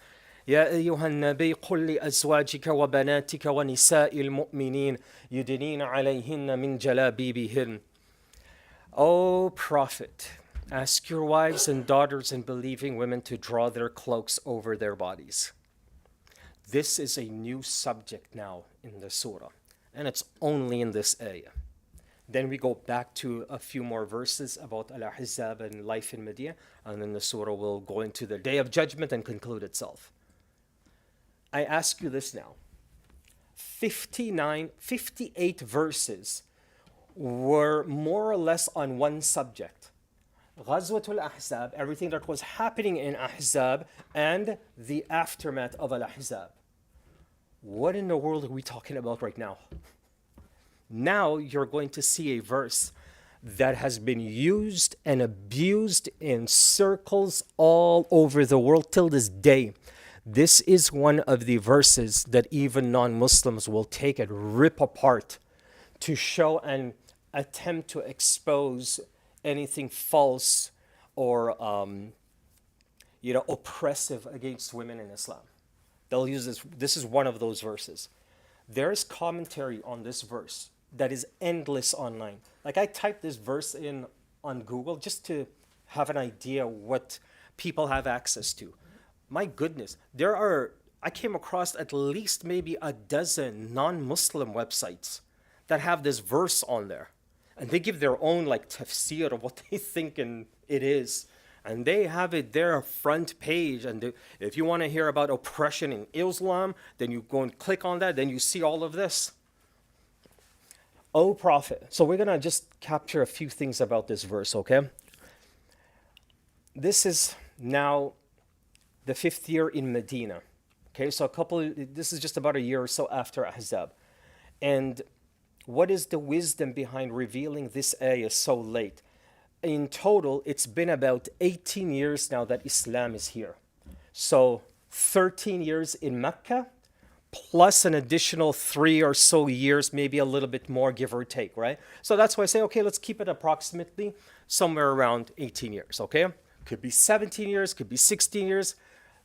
يا أيها النبي قل لأزواجك وبناتك ونساء المؤمنين يدنين عليهن من جلابيبهن. O Prophet, ask your wives and daughters and believing women to draw their cloaks over their bodies. This is a new subject now in the surah, and it's only in this ayah. Then we go back to a few more verses about Al-Ahzaab and life in Medina, and then the surah will go into the day of judgment and conclude itself. I ask you this now. 58 verses were more or less on one subject. Ghazwatul Ahzab, everything that was happening in Ahzab, and the aftermath of Al-Ahzab. What in the world are we talking about right now? Now you're going to see a verse that has been used and abused in circles all over the world till this day. This is one of the verses that even non-Muslims will take and rip apart to show and attempt to expose anything false or oppressive against women in Islam. They'll use this. This is one of those verses. There is commentary on this verse that is endless online. Like I typed this verse in on Google just to have an idea what people have access to. My goodness, I came across at least maybe a dozen non-Muslim websites that have this verse on there. And they give their own like tafsir of what they think it is. And they have it there front page. And if you want to hear about oppression in Islam, then you go and click on that, then you see all of this. O Prophet. So we're going to just capture a few things about this verse, okay? This is now the 5th year in Medina. Okay, so this is just about a year or so after Ahzab. And what is the wisdom behind revealing this ayah so late? In total, it's been about 18 years now that Islam is here. So 13 years in Mecca, plus an additional 3 or so years, maybe a little bit more, give or take, right? So that's why I say, okay, let's keep it approximately somewhere around 18 years, okay? Could be 17 years, could be 16 years.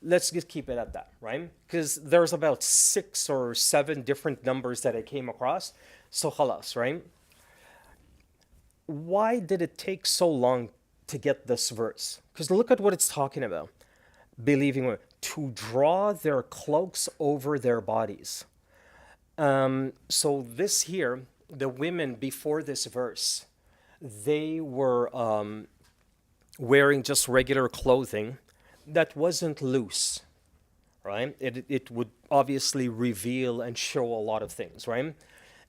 Let's just keep it at that, right? Because there's about 6 or 7 different numbers that I came across. So khalas, right? Why did it take so long to get this verse? Because look at what it's talking about. Believing women, to draw their cloaks over their bodies. So this here, the women before this verse, they were wearing just regular clothing that wasn't loose, right? It would obviously reveal and show a lot of things, right?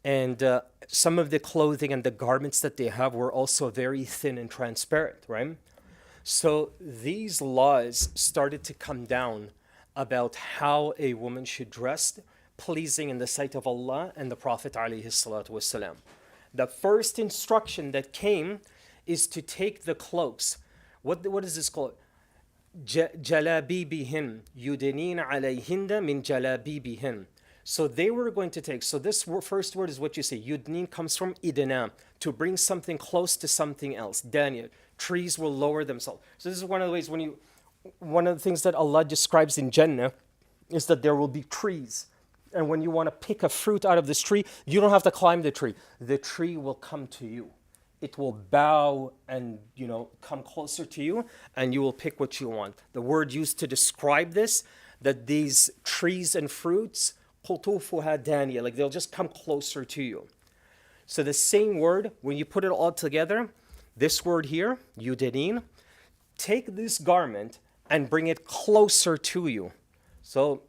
And some of the clothing and the garments that they have were also very thin and transparent, right? So these laws started to come down about how a woman should dress, pleasing in the sight of Allah and the Prophet alayhi salatu wasalam. The first instruction that came is to take the cloaks. What is this called? جلابيبهن يدنين عليهن من جلابيبهن. So they were going to take. So this first word is what you say. Yudnin comes from idna, to bring something close to something else. Daniel, trees will lower themselves. So this is one of the ways one of the things that Allah describes in Jannah is that there will be trees. And when you want to pick a fruit out of this tree, you don't have to climb the tree. The tree will come to you. It will bow and, come closer to you, and you will pick what you want. The word used to describe this, that these trees and fruits, قُطُوفُهَا دَانِيَةٌ, like they'll just come closer to you. So the same word, when you put it all together, this word here, yudanin, take this garment and bring it closer to you. So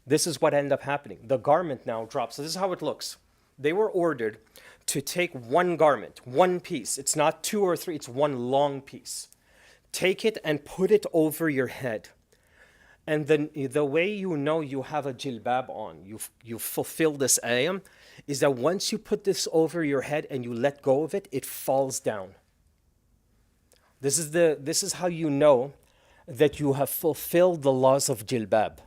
this is what ended up happening. The garment now drops. So this is how it looks. They were ordered to take one garment, one piece. It's not two or three, it's one long piece. Take it and put it over your head. And then the way you know you have a jilbab on, you fulfill this ayah, is that once you put this over your head and you let go of it, it falls down. This is how you know that you have fulfilled the laws of jilbab.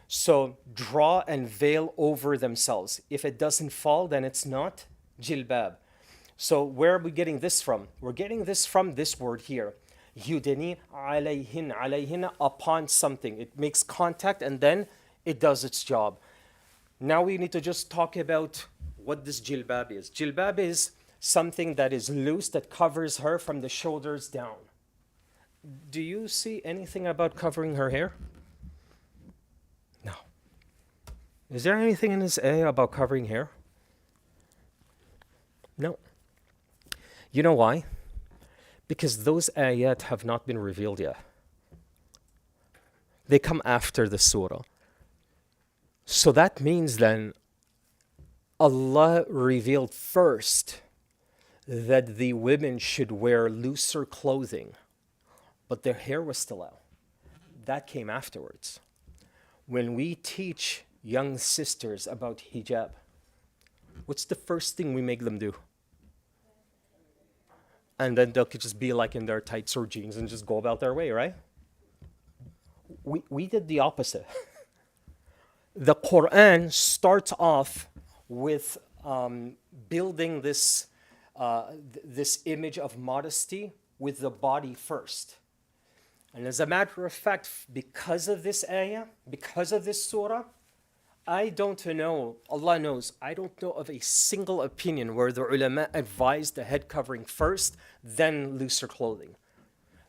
So draw and veil over themselves. If it doesn't fall, then it's not jilbab. So where are we getting this from? We're getting this from this word here. Yudani alayhin, upon something. It makes contact and then it does its job. Now we need to just talk about what this jilbab is. Jilbab is something that is loose, that covers her from the shoulders down. Do you see anything about covering her hair? No. Is there anything in this ayah about covering hair? No. You know why? Because those ayat have not been revealed yet. They come after the surah. So that means then Allah revealed first that the women should wear looser clothing, but their hair was still out. That came afterwards. When we teach young sisters about hijab, what's the first thing we make them do? And then they could just be like in their tights or jeans and just go about their way, right? We did the opposite. The Quran starts off with building this image of modesty with the body first. And as a matter of fact, because of this ayah, because of this surah, I don't know, Allah knows, I don't know of a single opinion where the ulama advised the head covering first, then looser clothing.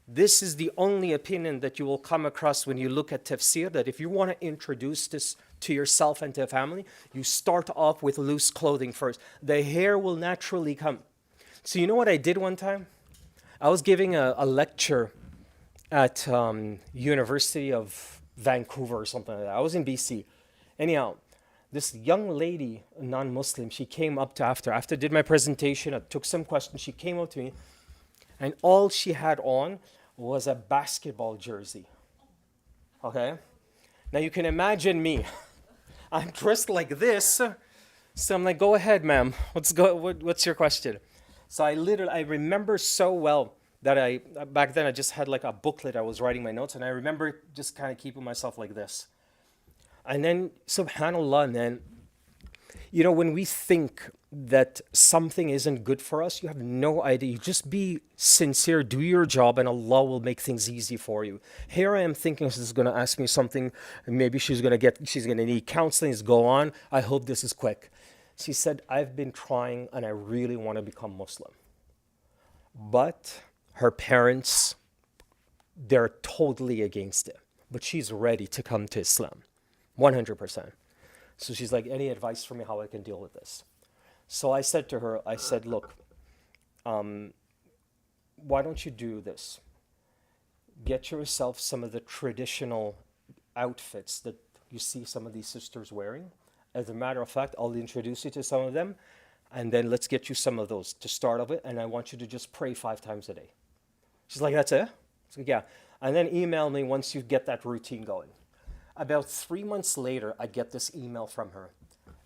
This is the only opinion that you will come across when you look at tafsir, that if you want to introduce this to yourself and to a family, you start off with loose clothing first. The hair will naturally come. So you know what I did one time? I was giving a lecture at University of Vancouver or something like that. I was in BC. Anyhow, this young lady, non-Muslim, she came up to after I did my presentation, I took some questions, she came up to me, and all she had on was a basketball jersey. Okay? Now you can imagine me. I'm dressed like this, so I'm like, go ahead, ma'am. What's your question? So I remember so well that back then I just had like a booklet, I was writing my notes, and I remember just kind of keeping myself like this. And then, subhanAllah, then, when we think that something isn't good for us, you have no idea. You just be sincere, do your job, and Allah will make things easy for you. Here I am thinking she's going to ask me something, and maybe she's going to need counseling, go on. I hope this is quick. She said, I've been trying, and I really want to become Muslim. But her parents, they're totally against it. But she's ready to come to Islam. 100%. So she's like, any advice for me how I can deal with this? So I said to her, look, why don't you do this? Get yourself some of the traditional outfits that you see some of these sisters wearing. As a matter of fact, I'll introduce you to some of them, and then let's get you some of those to start off with, and I want you to just pray 5 times a day. She's like, that's it? So yeah, and then email me once you get that routine going. About 3 months later, I get this email from her.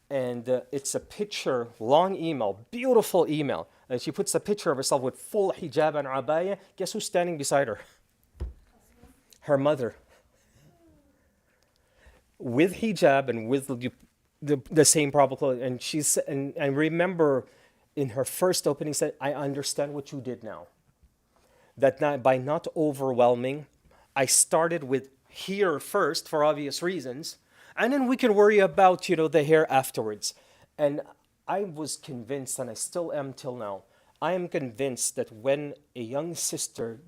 And it's a picture, long email, beautiful email. And she puts a picture of herself with full hijab and abaya. Guess who's standing beside her? Her mother. With hijab and with the same proper clothes. And I remember in her first opening said, I understand what you did now. That by not overwhelming, I started with here first for obvious reasons, and then we can worry about, the hair afterwards. And I was convinced, and I still am till now, I am convinced that when a young sister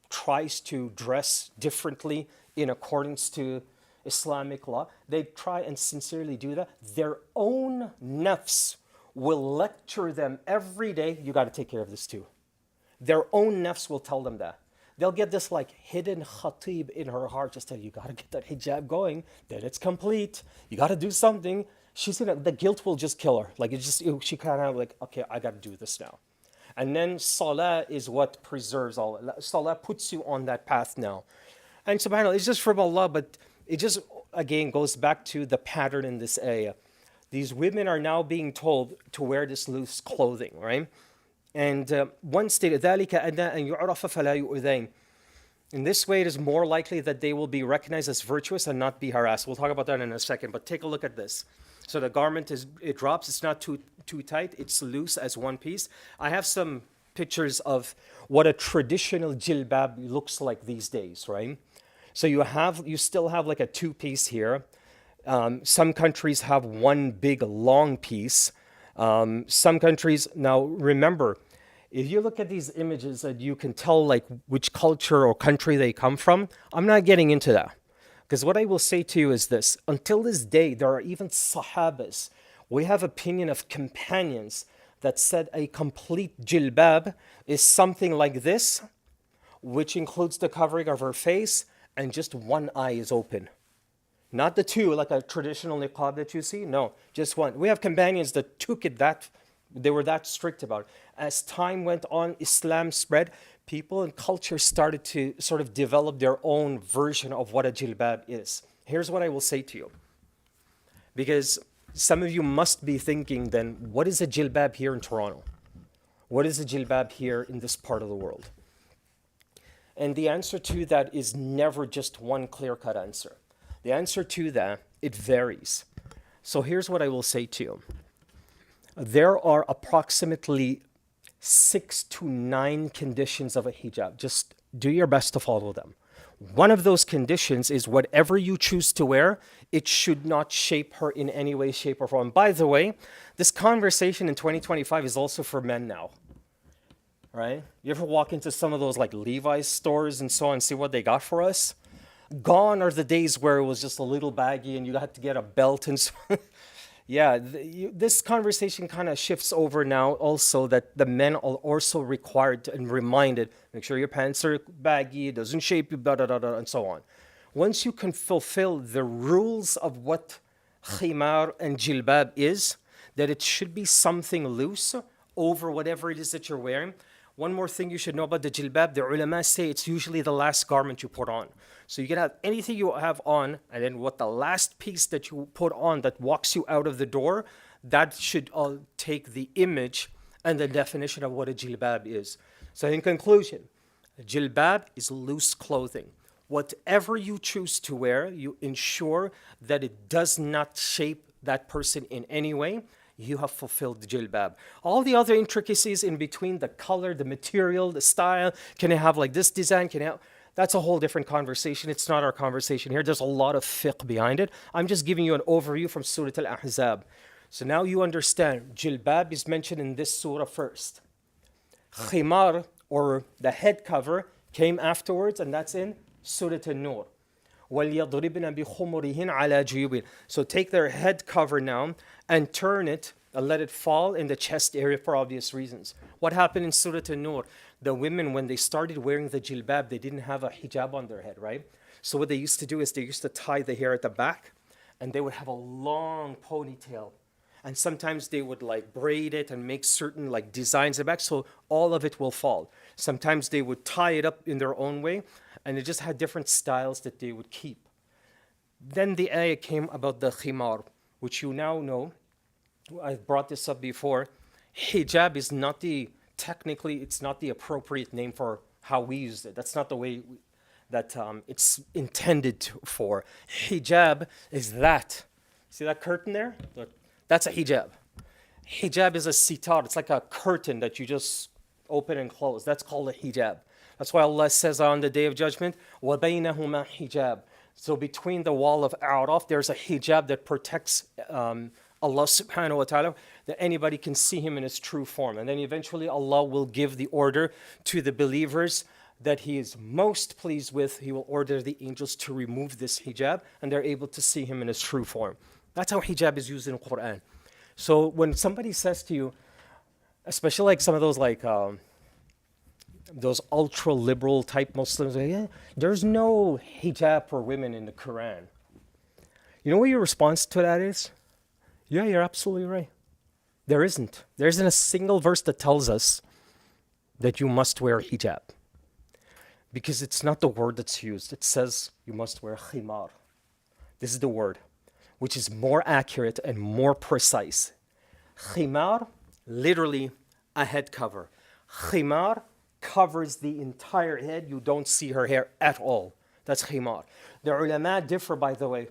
tries to dress differently in accordance to Islamic law, they try and sincerely do that, their own nafs will lecture them every day, you got to take care of this too. Their own nafs will tell them that. They'll get this like hidden khatib in her heart, just tell you got to get that hijab going, then it's complete. You got to do something. The guilt will just kill her. Like she kind of like, okay, I got to do this now. And then salah is what preserves all. Salah puts you on that path now. And subhanAllah, it's just from Allah, but it just, again, goes back to the pattern in this ayah. These women are now being told to wear this loose clothing, right? And one stated, ذَلِكَ أَدْنَىٰ أَن يُعْرَفَ فَلَا يُؤْذَيْنَ. In this way, it is more likely that they will be recognized as virtuous and not be harassed. We'll talk about that in a second, but take a look at this. So the garment it drops, it's not too tight, it's loose as one piece. I have some pictures of what a traditional jilbab looks like these days, right? So you still have like a two-piece here. Some countries have one big long piece. Some countries, now remember, if you look at these images and you can tell like which culture or country they come from, I'm not getting into that. Because what I will say to you is this, until this day, there are even sahabas. We have opinion of companions that said a complete jilbab is something like this, which includes the covering of her face and just one eye is open. Not the two, like a traditional niqab that you see. No, just one. We have companions that took it they were that strict about it. As time went on, Islam spread, people and culture started to sort of develop their own version of what a jilbab is. Here's what I will say to you. Because some of you must be thinking then, what is a jilbab here in Toronto? What is a jilbab here in this part of the world? And the answer to that is never just one clear-cut answer. The answer to that, it varies. So here's what I will say to you. There are approximately 6 to 9 conditions of a hijab. Just do your best to follow them. One of those conditions is whatever you choose to wear, it should not shape her in any way, shape, or form. By the way, this conversation in 2025 is also for men now. Right? You ever walk into some of those like Levi's stores and so on and see what they got for us? Gone are the days where it was just a little baggy and you had to get a belt and so. Yeah, this conversation kind of shifts over now also that the men are also required and reminded, make sure your pants are baggy, it doesn't shape you, blah, blah, blah, blah, and so on. Once you can fulfill the rules of what khimar and jilbab is, that it should be something loose over whatever it is that you're wearing. One more thing you should know about the jilbab, the ulama say it's usually the last garment you put on. So you can have anything you have on, and then what the last piece that you put on that walks you out of the door, that should all take the image and the definition of what a jilbab is. So in conclusion, a jilbab is loose clothing. Whatever you choose to wear, you ensure that it does not shape that person in any way. You have fulfilled the jilbab. All the other intricacies in between, the color, the material, the style, can it have like this design, that's a whole different conversation. It's not our conversation here. There's a lot of fiqh behind it. I'm just giving you an overview from Surah Al-Ahzaab. So now you understand, jilbab is mentioned in this surah first. Khimar, or the head cover, came afterwards, and that's in Surah An-Nur. وَلْيَضْرِبْنَ بِخُمُرِهِنْ عَلَى جُيُوبِهِنْ. So take their head cover now and turn it and let it fall in the chest area for obvious reasons. What happened in Surah An-Nur? The women, when they started wearing the jilbab, they didn't have a hijab on their head, right? So what they used to do is they used to tie the hair at the back, and they would have a long ponytail. And sometimes they would like braid it and make certain like designs in the back, so all of it will fall. Sometimes they would tie it up in their own way, and it just had different styles that they would keep. Then the ayah came about the khimar, which you now know. I've brought this up before. Hijab is not the, technically, it's not the appropriate name for how we use it. That's not the way that it's intended for. Hijab is that. See that curtain there? Look, that's a hijab. Hijab is a sitar. It's like a curtain that you just open and close. That's called a hijab. That's why Allah says on the Day of Judgment, وَبَيْنَهُمَا hijab. So between the wall of A'raf, there's a hijab that protects Allah subhanahu wa ta'ala, that anybody can see him in his true form. And then eventually Allah will give the order to the believers that he is most pleased with. He will order the angels to remove this hijab, and they're able to see him in his true form. That's how hijab is used in the Quran. So when somebody says to you, especially like some of those like those ultra liberal type Muslims, yeah, there's no hijab for women in the Quran. You know what your response to that is? Yeah, you're absolutely right. There isn't. There isn't a single verse that tells us that you must wear hijab. Because it's not the word that's used. It says you must wear khimar. This is the word, which is more accurate and more precise. Khimar, literally a head cover. Khimar covers the entire head. You don't see her hair at all. That's khimar. The ulama differ, by the way.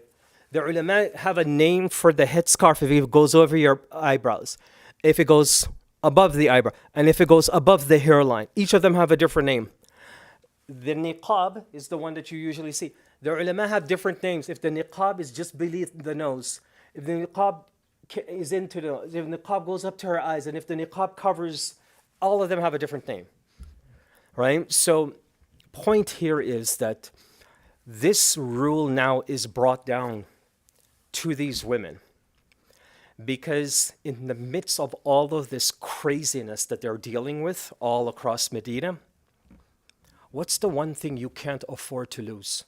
The ulama have a name for the headscarf if it goes over your eyebrows, if it goes above the eyebrow, and if it goes above the hairline. Each of them have a different name. The niqab is the one that you usually see. The ulama have different names. If the niqab is just beneath the nose, if the niqab is into the, if the niqab goes up to her eyes, and if the niqab covers, all of them have a different name. Right? So, point here is that this rule now is brought down to these women because in the midst of all of this craziness that they're dealing with all across Medina, what's the one thing you can't afford to lose?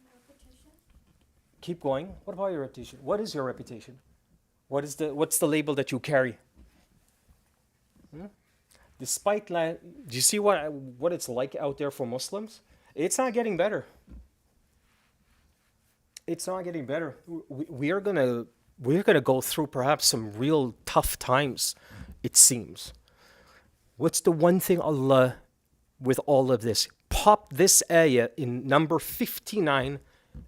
Repetition. Keep going. What about your reputation? What is your reputation? What's the label that you carry? Despite do you see what it's like out there for Muslims? It's not getting better. It's not getting better. We're gonna go through perhaps some real tough times, it seems. What's the one thing Allah, with all of this, popped this ayah in number 59,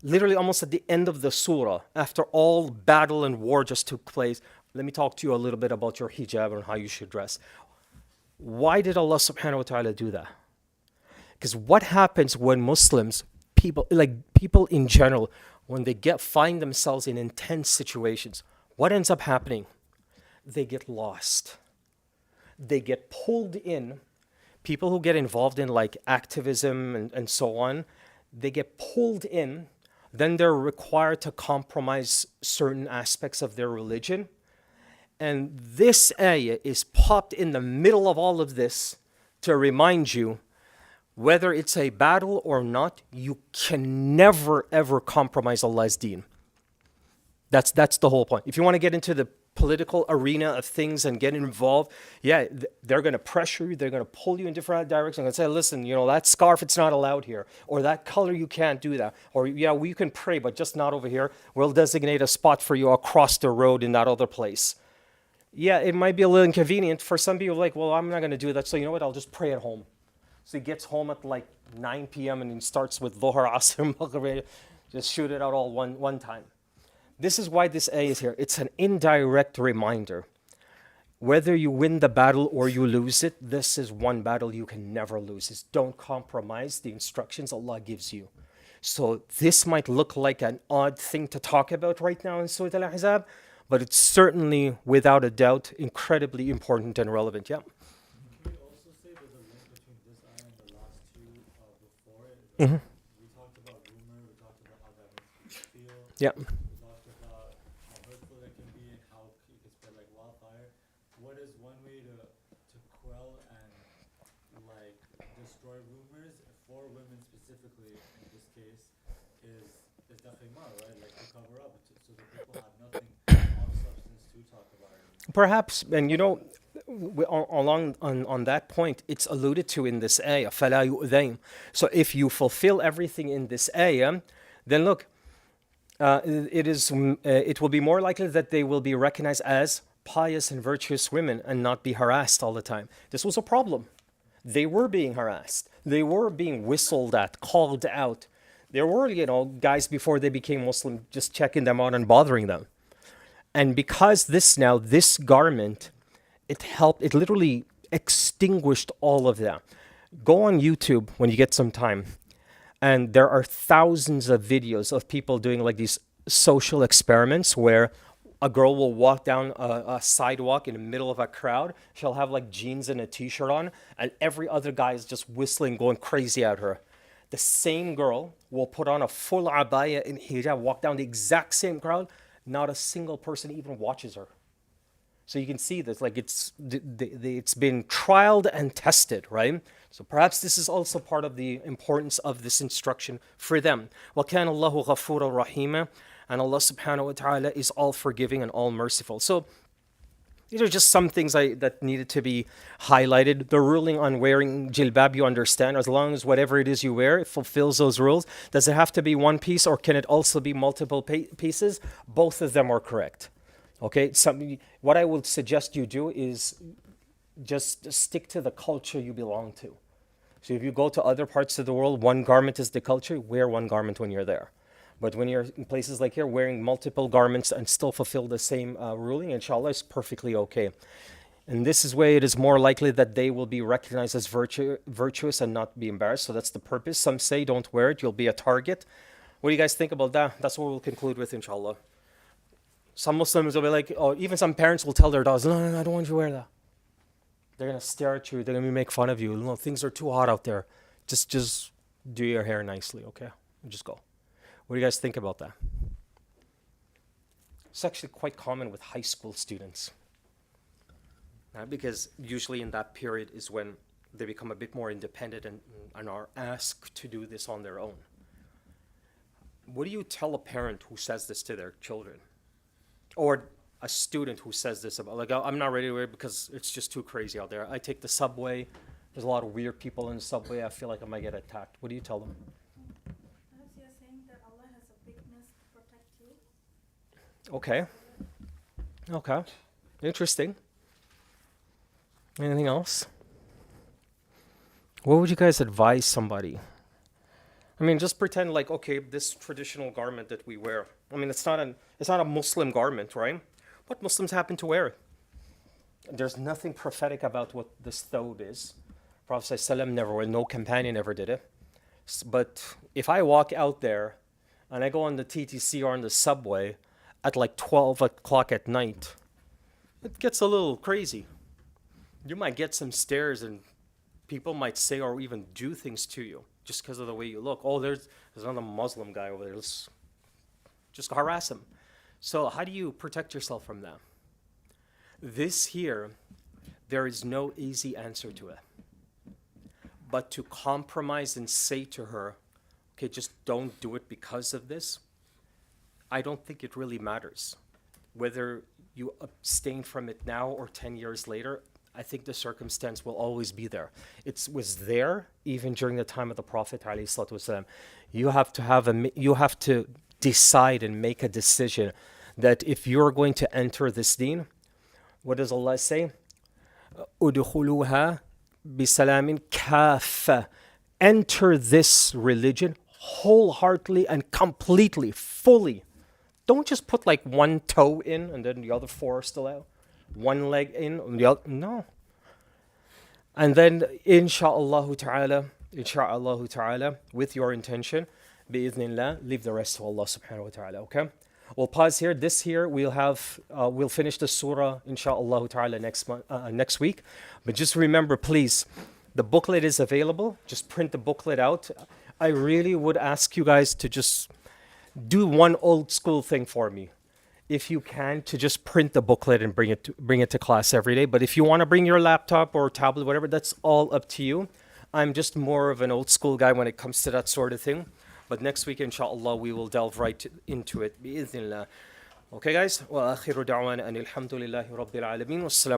literally almost at the end of the surah, after all battle and war just took place. Let me talk to you a little bit about your hijab and how you should dress. Why did Allah subhanahu wa ta'ala do that? Because what happens when Muslims, people in general, when they find themselves in intense situations, what ends up happening? They get lost. They get pulled in. People who get involved in like activism and so on, they get pulled in. Then they're required to compromise certain aspects of their religion. And this ayah is popped in the middle of all of this to remind you, whether it's a battle or not, you can never ever compromise Allah's deen. That's the whole point. If you want to get into the political arena of things and get involved, yeah, they're going to pressure you, they're going to pull you in different directions and say, listen, that scarf, it's not allowed here, or that color, you can't do that, or yeah, we can pray, but just not over here. We'll designate a spot for you across the road in that other place. Yeah, it might be a little inconvenient for some people, like, well, I'm not going to do that, so you know what, I'll just pray at home. So he gets home at like 9 p.m. and he starts with Dhuhr, Asr, Maghrib, just shoot it out all one time. This is why this ayah is here. It's an indirect reminder. Whether you win the battle or you lose it, this is one battle you can never lose. Is don't compromise the instructions Allah gives you. So this might look like an odd thing to talk about right now in Surah Al-Ahzaab, but it's certainly, without a doubt, incredibly important and relevant. Yeah. Can we also say there's a link between this ayah and the last two before it? Mm-hmm. We talked about rumor, we talked about how that makes people feel. Yeah. We talked about how hurtful it can be and how it can spread like wildfire. What is one way to quell and like destroy rumors for women specifically in this case is the khimar, right? Like to cover up so that people have nothing of substance to talk about it. Perhaps, and you know, along on that point, it's alluded to in this ayah, فَلَا يُؤْذَيْنَ. So if you fulfill everything in this ayah, then look, it will be more likely that they will be recognized as pious and virtuous women and not be harassed all the time. This was a problem. They were being harassed. They were being whistled at, called out. There were, you know, guys before they became Muslim just checking them out and bothering them. And because this garment, it literally extinguished all of that. Go on YouTube when you get some time. And there are thousands of videos of people doing like these social experiments where a girl will walk down a sidewalk in the middle of a crowd. She'll have like jeans and a t-shirt on, and every other guy is just whistling, going crazy at her. The same girl will put on a full abaya and hijab, walk down the exact same crowd. Not a single person even watches her. So you can see this, like it's been trialed and tested, right? So perhaps this is also part of the importance of this instruction for them. وَكَانَ اللَّهُ غَفُورًا رَحِيمًا. And Allah subhanahu wa ta'ala is all forgiving and all merciful. So these are just some things that needed to be highlighted. The ruling on wearing jilbab, you understand, as long as whatever it is you wear, it fulfills those rules. Does it have to be one piece or can it also be multiple pieces? Both of them are correct. Okay, what I would suggest you do is just stick to the culture you belong to. So if you go to other parts of the world, one garment is the culture, wear one garment when you're there. But when you're in places like here, wearing multiple garments and still fulfill the same ruling, inshallah, is perfectly okay. And this is where it is more likely that they will be recognized as virtuous and not be embarrassed. So that's the purpose. Some say don't wear it, you'll be a target. What do you guys think about that? That's what we'll conclude with, inshallah. Some Muslims will be like, oh, even some parents will tell their daughters, no, I don't want you to wear that. They're going to stare at you. They're going to make fun of you. No, things are too hot out there. Just do your hair nicely, okay? Just go. What do you guys think about that? It's actually quite common with high school students. Because usually in that period is when they become a bit more independent and are asked to do this on their own. What do you tell a parent who says this to their children? Or a student who says this about, like, I'm not ready to wear it because it's just too crazy out there. I take the subway. There's a lot of weird people in the subway. I feel like I might get attacked. What do you tell them? Perhaps you're saying that Allah has a bigness to protect you. Okay. Okay. Interesting. Anything else? What would you guys advise somebody? I mean, just pretend like, okay, this traditional garment that we wear. I mean, it's not a Muslim garment, right? But Muslims happen to wear it. There's nothing prophetic about what this thobe is. Prophet ﷺ never wore it. No companion ever did it. But if I walk out there and I go on the TTC or on the subway at like 12 o'clock at night, it gets a little crazy. You might get some stares and people might say or even do things to you just because of the way you look. Oh, there's another Muslim guy over there. Let's just harass him. So how do you protect yourself from that? This here, there is no easy answer to it. But to compromise and say to her, okay, just don't do it because of this, I don't think it really matters. Whether you abstain from it now or 10 years later, I think the circumstance will always be there. It was there even during the time of the Prophet ﷺ. You have to decide and make a decision that if you're going to enter this deen, what does Allah say? Udkhuluha bisalamin kaffa. Enter this religion wholeheartedly and completely, fully. Don't just put like one toe in and then the other four are still out. One leg in, the other, no. And then, insha'Allah ta'ala, with your intention, bi'idhnillah, leave the rest to Allah subhanahu wa ta'ala, okay? We'll pause here. This here, we'll finish the surah, insha'Allah ta'ala, next week. But just remember, please, the booklet is available. Just print the booklet out. I really would ask you guys to just do one old school thing for me. If you can, to just print the booklet and bring it to class every day. But if you want to bring your laptop or tablet, whatever, that's all up to you. I'm just more of an old school guy when it comes to that sort of thing. But next week, inshallah, we will delve right into it. Bi'idhnillah. Okay, guys. وآخر دعوانا أن الحمد لله رب العالمين والسلام